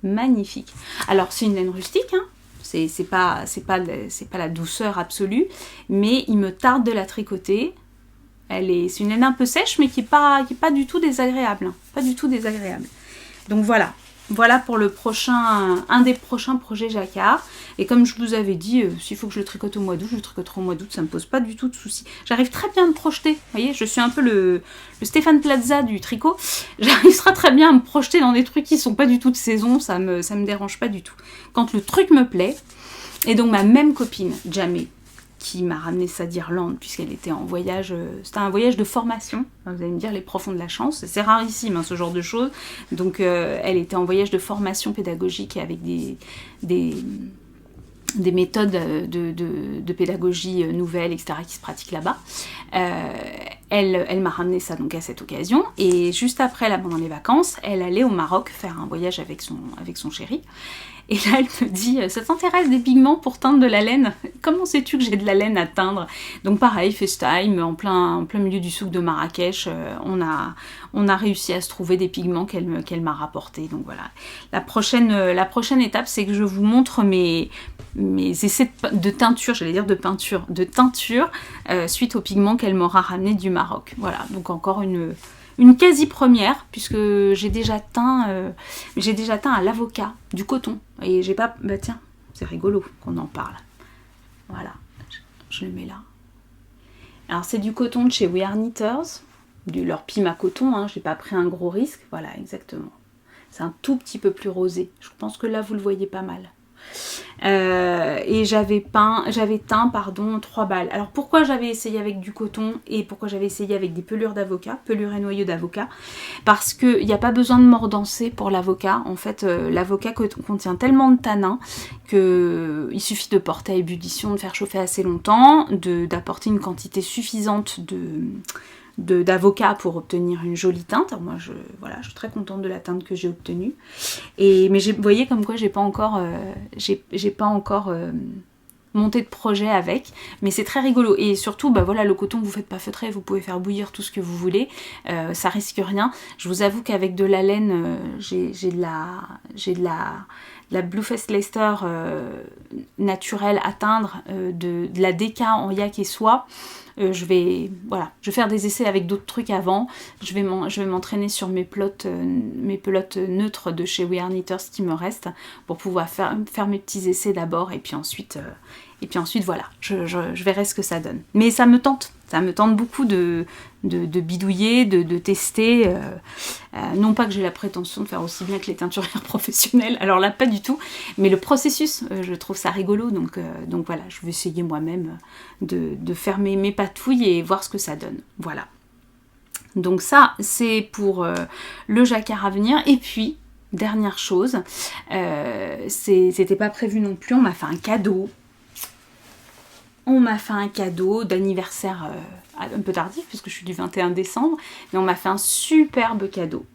Magnifique. Alors c'est une laine rustique, hein. C'est pas la douceur absolue, mais il me tarde de la tricoter. C'est une laine un peu sèche, mais qui est pas du tout désagréable. Hein. Pas du tout désagréable. Donc voilà. Voilà pour le prochain, un des prochains projets jacquard. Et comme je vous avais dit, s'il faut que je le tricote au mois d'août, je le tricoterai au mois d'août, ça me pose pas du tout de soucis. J'arrive très bien à me projeter, vous voyez, je suis un peu le Stéphane Plaza du tricot. J'arrive très bien à me projeter dans des trucs qui sont pas du tout de saison, ça me dérange pas du tout. Quand le truc me plaît, et donc ma même copine, Jamie, qui m'a ramené ça d'Irlande, puisqu'elle était en voyage, c'était un voyage de formation, vous allez me dire les profs ont de la chance, c'est rarissime hein, ce genre de choses, donc elle était en voyage de formation pédagogique avec des méthodes de pédagogie nouvelles, etc., qui se pratiquent là-bas. Elle m'a ramené ça donc à cette occasion, et juste après, là, pendant les vacances, elle allait au Maroc faire un voyage avec son chéri. Et là, elle me dit, ça t'intéresse des pigments pour teindre de la laine? Comment sais-tu que j'ai de la laine à teindre? Donc pareil, FaceTime, en plein milieu du souk de Marrakech, on a réussi à se trouver des pigments qu'elle m'a rapportés. Donc voilà, la prochaine étape, c'est que je vous montre mes essais de teinture, j'allais dire de peinture, de teinture, suite aux pigments qu'elle m'aura ramenés du Maroc. Voilà, donc encore une quasi-première, puisque j'ai déjà teint à l'avocat, du coton. Et j'ai pas... Bah tiens, c'est rigolo qu'on en parle. Voilà, je le mets là. Alors c'est du coton de chez We Are Knitters, leur Pima coton, hein, j'ai pas pris un gros risque. Voilà, exactement. C'est un tout petit peu plus rosé. Je pense que là, vous le voyez pas mal. Et j'avais teint 3 balles. Alors pourquoi j'avais essayé avec du coton et pourquoi j'avais essayé avec des pelures d'avocat, pelures et noyaux d'avocat? Parce qu'il n'y a pas besoin de mordancer pour l'avocat. En fait, l'avocat contient tellement de tanins qu'il suffit de porter à ébullition, de faire chauffer assez longtemps, d'apporter une quantité suffisante d'avocat pour obtenir une jolie teinte. Alors moi je suis très contente de la teinte que j'ai obtenue, mais vous voyez comme quoi j'ai pas encore monté de projet avec, mais c'est très rigolo. Et surtout bah voilà, le coton vous faites pas feutrer, vous pouvez faire bouillir tout ce que vous voulez, ça risque rien. Je vous avoue qu'avec de la laine, j'ai de la Bluefest Leicester naturelle à teindre, de la déca en yak et soie. Je vais faire des essais avec d'autres trucs avant. Je vais m'entraîner sur mes pelotes neutres de chez We Are Knitters qui me restent pour pouvoir faire mes petits essais d'abord et puis ensuite voilà, je verrai ce que ça donne. Mais ça me tente beaucoup de bidouiller, de tester. Non pas que j'ai la prétention de faire aussi bien que les teinturières professionnelles, alors là pas du tout, mais le processus, je trouve ça rigolo, donc voilà, je vais essayer moi-même de faire mes patouilles et voir ce que ça donne. Voilà. Donc ça, c'est pour le jacquard à venir. Et puis, dernière chose, c'était pas prévu non plus, on m'a fait un cadeau. On m'a fait un cadeau d'anniversaire un peu tardif, puisque je suis du 21 décembre, mais on m'a fait un superbe cadeau.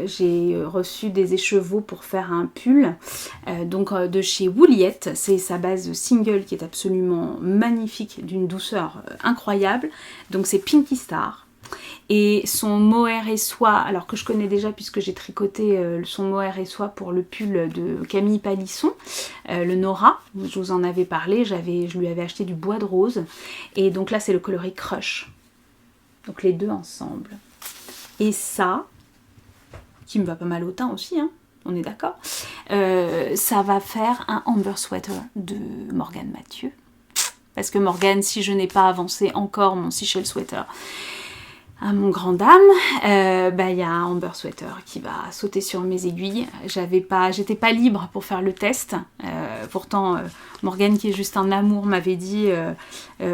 J'ai reçu des écheveaux pour faire un pull, de chez Wooliette. C'est sa base single qui est absolument magnifique, d'une douceur incroyable. Donc c'est Pinky Star. Et son mohair et soie, alors que je connais déjà puisque j'ai tricoté son mohair et soie pour le pull de Camille Palisson, le Nora, je vous en avais parlé, je lui avais acheté du bois de rose. Et donc là c'est le coloris Crush. Donc les deux ensemble. Et ça, qui me va pas mal au teint aussi, hein, on est d'accord, ça va faire un Amber Sweater de Morgane Mathieu. Parce que Morgane, si je n'ai pas avancé encore mon Seashell Sweater, à mon grand dame, il y a un Amber Sweater qui va sauter sur mes aiguilles. J'étais pas libre pour faire le test. Pourtant, Morgane, qui est juste un amour, m'avait dit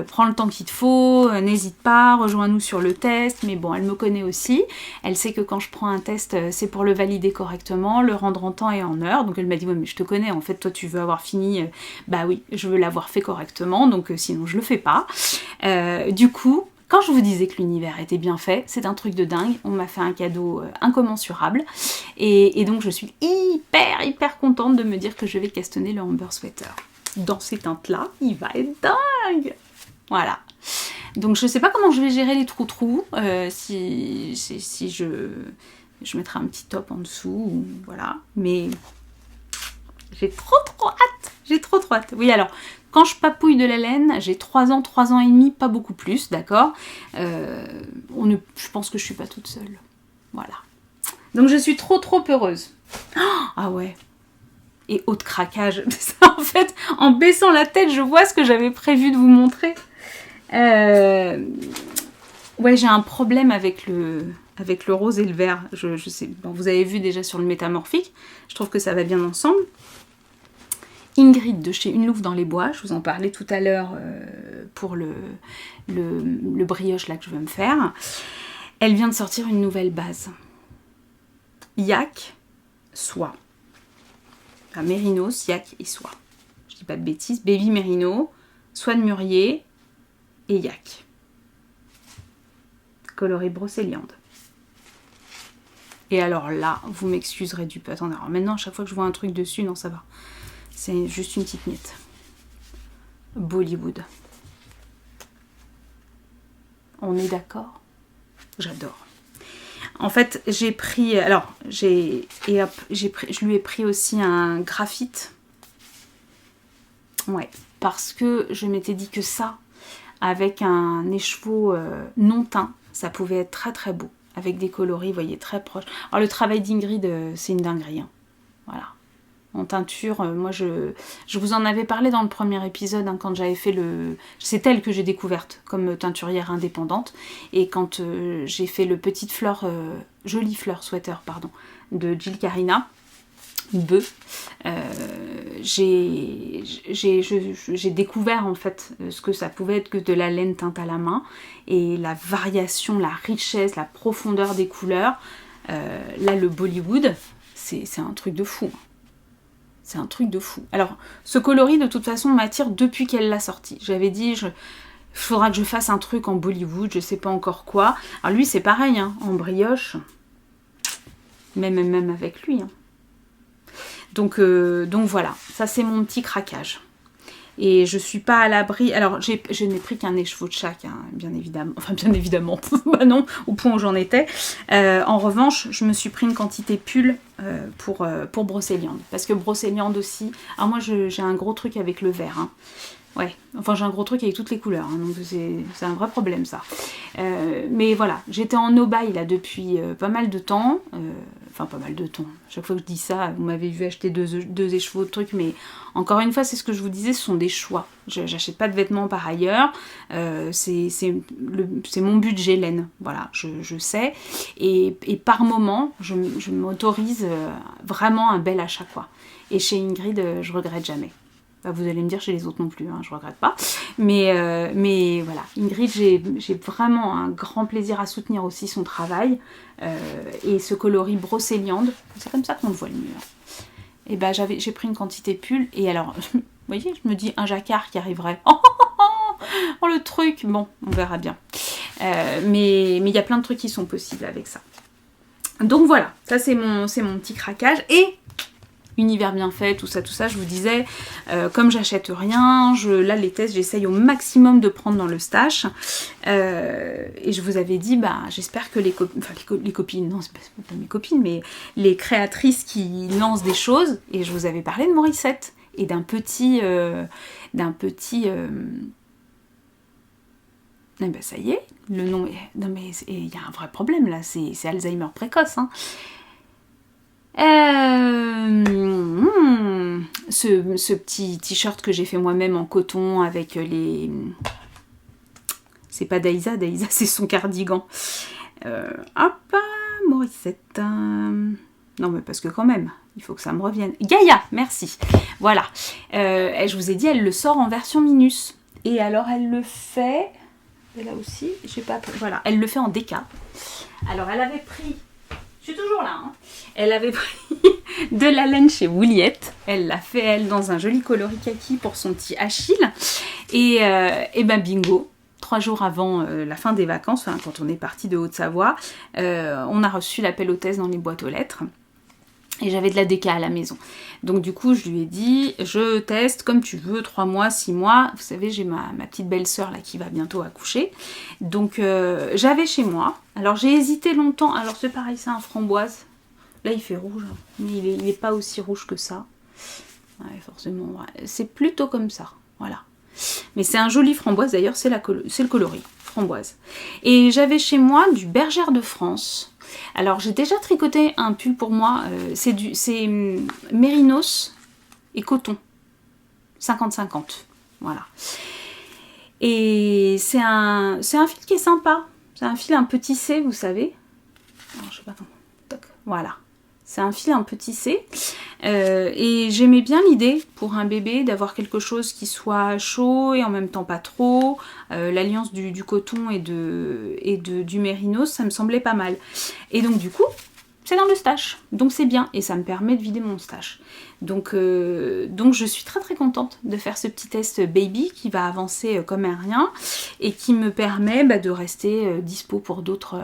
prends le temps qu'il te faut, n'hésite pas, rejoins-nous sur le test. Mais bon, elle me connaît aussi. Elle sait que quand je prends un test, c'est pour le valider correctement, le rendre en temps et en heure. Donc elle m'a dit ouais, mais je te connais, en fait, toi tu veux avoir fini. Bah oui, je veux l'avoir fait correctement, donc sinon je le fais pas. Du coup, quand je vous disais que l'univers était bien fait, c'est un truc de dingue. On m'a fait un cadeau incommensurable. Et donc je suis hyper contente de me dire que je vais castonner le Amber Sweater. Dans ces teintes-là, il va être dingue. Voilà. Donc je sais pas comment je vais gérer les trous-trous. Si je mettrai un petit top en dessous. Ou, voilà. Mais j'ai trop hâte. J'ai trop hâte. Oui, alors... Quand je papouille de la laine, j'ai 3 ans et demi, pas beaucoup plus, d'accord. Je pense que je suis pas toute seule. Voilà. Donc je suis trop heureuse. Ah ouais. Et haut de craquage. Ça, en fait, en baissant la tête, je vois ce que j'avais prévu de vous montrer. Ouais, j'ai un problème avec le rose et le vert. Je sais, bon, vous avez vu déjà sur le métamorphique. Je trouve que ça va bien ensemble. Ingrid de chez Une Louve dans les Bois, je vous en parlais tout à l'heure pour le brioche là que je veux me faire. Elle vient de sortir une nouvelle base. Yak, soie. Enfin, mérinos, yak et soie. Je dis pas de bêtises. Baby mérino, soie de mûrier et yak. Coloris brocéliande. Et alors là, vous m'excuserez du peu. Attendez, alors maintenant, à chaque fois que je vois un truc dessus, non, ça va. C'est juste une petite miette. Bollywood. On est d'accord? J'adore. En fait, j'ai pris... Alors, je lui ai pris aussi un graphite. Ouais, parce que je m'étais dit que ça, avec un écheveau non teint, ça pouvait être très beau. Avec des coloris, vous voyez, très proches. Alors, le travail d'Ingrid, c'est une dinguerie. Hein. Voilà. En teinture, moi je vous en avais parlé dans le premier épisode, hein, quand j'avais fait le... C'est elle que j'ai découverte comme teinturière indépendante. Et quand j'ai fait le Petite Fleur, Jolie Fleur Sweater, pardon, de Jill Carina, Bœuf, j'ai découvert en fait ce que ça pouvait être que de la laine teinte à la main. Et la variation, la richesse, la profondeur des couleurs. Là, le Bollywood, c'est un truc de fou. C'est un truc de fou. Alors, ce coloris, de toute façon, m'attire depuis qu'elle l'a sorti. J'avais dit, il faudra que je fasse un truc en Bollywood, je sais pas encore quoi. Alors lui, c'est pareil, hein, en brioche. Même avec lui. Hein. Donc voilà, ça c'est mon petit craquage. Et je suis pas à l'abri... Alors, je n'ai pris qu'un écheveau de chaque, hein, bien évidemment. Enfin, bien évidemment, bah non, au point où j'en étais. En revanche, je me suis pris une quantité pull pour brocéliande. Parce que brocéliande aussi... Alors moi, j'ai un gros truc avec le vert. Hein. Ouais, enfin j'ai un gros truc avec toutes les couleurs. Hein, donc c'est un vrai problème, ça. Mais voilà, j'étais en no-buy là depuis pas mal de temps. Enfin, pas mal de temps. Chaque fois que je dis ça, vous m'avez vu acheter deux écheveaux de trucs, mais encore une fois, c'est ce que je vous disais, ce sont des choix. J'achète pas de vêtements par ailleurs. C'est mon budget laine. Voilà, je sais. Et par moment, je m'autorise vraiment un bel achat, quoi. Et chez Ingrid, je regrette jamais. Vous allez me dire chez les autres non plus, hein, je regrette pas. Mais voilà, Ingrid, j'ai vraiment un grand plaisir à soutenir aussi son travail. Et ce coloris brocéliande, c'est comme ça qu'on le voit le mieux. Et ben j'ai pris une quantité pull. Et alors, vous voyez, je me dis un jacquard qui arriverait. Oh le truc, bon, on verra bien. Mais il y a plein de trucs qui sont possibles avec ça. Donc voilà, ça c'est mon petit craquage. Et... univers bien fait, tout ça, je vous disais, comme j'achète rien, là les tests, j'essaye au maximum de prendre dans le stash. Et je vous avais dit, bah j'espère que les copines, non c'est pas mes copines, mais les créatrices qui lancent des choses, et je vous avais parlé de Morissette, et d'un petit... Eh ben ça y est, le nom est... Non mais il y a un vrai problème là, c'est Alzheimer précoce, hein. Ce petit t-shirt que j'ai fait moi-même en coton avec les... C'est pas Daïsa c'est son cardigan. Hop, Morissette. Non mais parce que quand même, il faut que ça me revienne. Gaïa, merci. Voilà. Je vous ai dit, elle le sort en version Minus. Et alors elle le fait... Et là aussi, j'ai pas... Voilà, elle le fait en DK. Alors elle avait pris... Je suis toujours là. Hein. Elle avait pris de la laine chez Wouliette. Elle l'a fait, elle, dans un joli coloris kaki pour son petit Achille. Et ben bingo, 3 jours avant la fin des vacances, enfin, quand on est parti de Haute-Savoie, on a reçu l'appel hôtesse dans les boîtes aux lettres. Et j'avais de la DK à la maison. Donc du coup, je lui ai dit, je teste comme tu veux, 3 mois, 6 mois. Vous savez, j'ai ma petite belle-sœur là qui va bientôt accoucher. Donc j'avais chez moi. Alors j'ai hésité longtemps. Alors c'est pareil, c'est un framboise. Là, il fait rouge. Mais il n'est pas aussi rouge que ça. Ouais, forcément. Ouais. C'est plutôt comme ça. Voilà. Mais c'est un joli framboise. D'ailleurs, c'est le coloris. Framboise. Et j'avais chez moi du Bergère de France. Alors j'ai déjà tricoté un pull pour moi, c'est mérinos et coton, 50-50, voilà. Et c'est un fil qui est sympa, c'est un fil un peu tissé, vous savez. Alors, je sais pas comment, toc, voilà. C'est un fil un peu tissé et j'aimais bien l'idée pour un bébé d'avoir quelque chose qui soit chaud et en même temps pas trop. L'alliance du coton et du mérinos, ça me semblait pas mal. Et donc du coup, c'est dans le stash, donc c'est bien et ça me permet de vider mon stash. Donc je suis très très contente de faire ce petit test baby qui va avancer comme un rien et qui me permet de rester dispo pour d'autres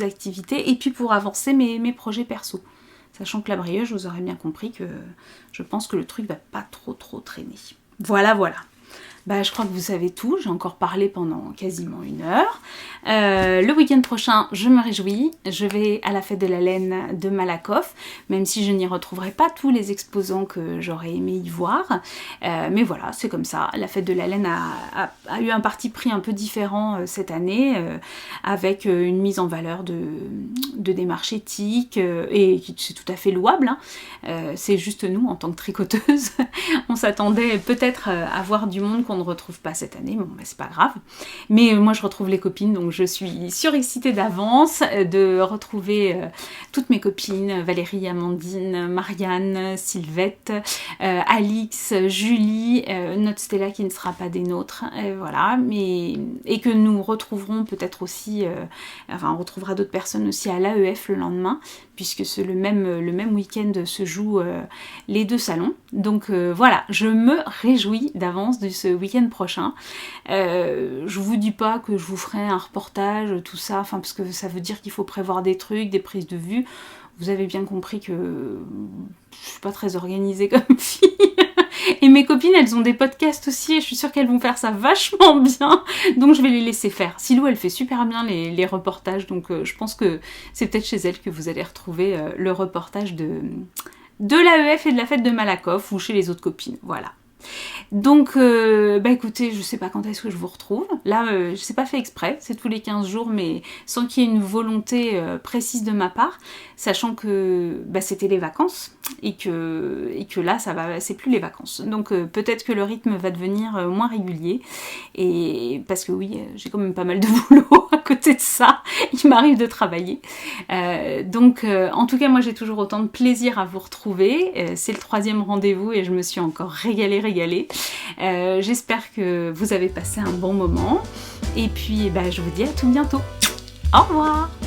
activités et puis pour avancer mes projets perso. Sachant que la brioche, vous aurez bien compris que je pense que le truc va pas trop traîner. Voilà. Je crois que vous savez tout, j'ai encore parlé pendant quasiment 1 heure. Le week-end prochain, je me réjouis, je vais à la fête de la laine de Malakoff, même si je n'y retrouverai pas tous les exposants que j'aurais aimé y voir. Mais voilà, c'est comme ça, la fête de la laine a eu un parti pris un peu différent cette année, avec une mise en valeur de démarche éthique, et c'est tout à fait louable. C'est juste nous, en tant que tricoteuses, on s'attendait peut-être à voir du monde qu'on ne retrouve pas cette année, bon c'est pas grave, mais moi je retrouve les copines, donc je suis surexcitée d'avance de retrouver toutes mes copines, Valérie, Amandine, Marianne, Sylvette, Alix, Julie, notre Stella qui ne sera pas des nôtres, voilà, et que nous retrouverons peut-être aussi, on retrouvera d'autres personnes aussi à l'AEF le lendemain, puisque c'est le même week-end se jouent les 2 salons, donc voilà, je me réjouis d'avance de ce week-end prochain. Je vous dis pas que je vous ferai un reportage, tout ça, parce que ça veut dire qu'il faut prévoir des trucs, des prises de vue. Vous avez bien compris que je suis pas très organisée comme fille. Et mes copines, elles ont des podcasts aussi, et je suis sûre qu'elles vont faire ça vachement bien, donc je vais les laisser faire. Silou, elle fait super bien les reportages, donc je pense que c'est peut-être chez elle que vous allez retrouver le reportage de l'AEF et de la fête de Malakoff, ou chez les autres copines, voilà. Donc, écoutez, je sais pas quand est-ce que je vous retrouve. Là, je sais pas fait exprès, c'est tous les 15 jours, mais sans qu'il y ait une volonté précise de ma part, sachant que c'était les vacances, et que là, c'est plus les vacances. Donc, peut-être que le rythme va devenir moins régulier, et parce que oui, j'ai quand même pas mal de boulot à côté de ça, il m'arrive de travailler. Donc, en tout cas, moi, j'ai toujours autant de plaisir à vous retrouver. C'est le 3e rendez-vous, et je me suis encore régalée. J'espère que vous avez passé un bon moment. Et puis, je vous dis à tout bientôt. Au revoir!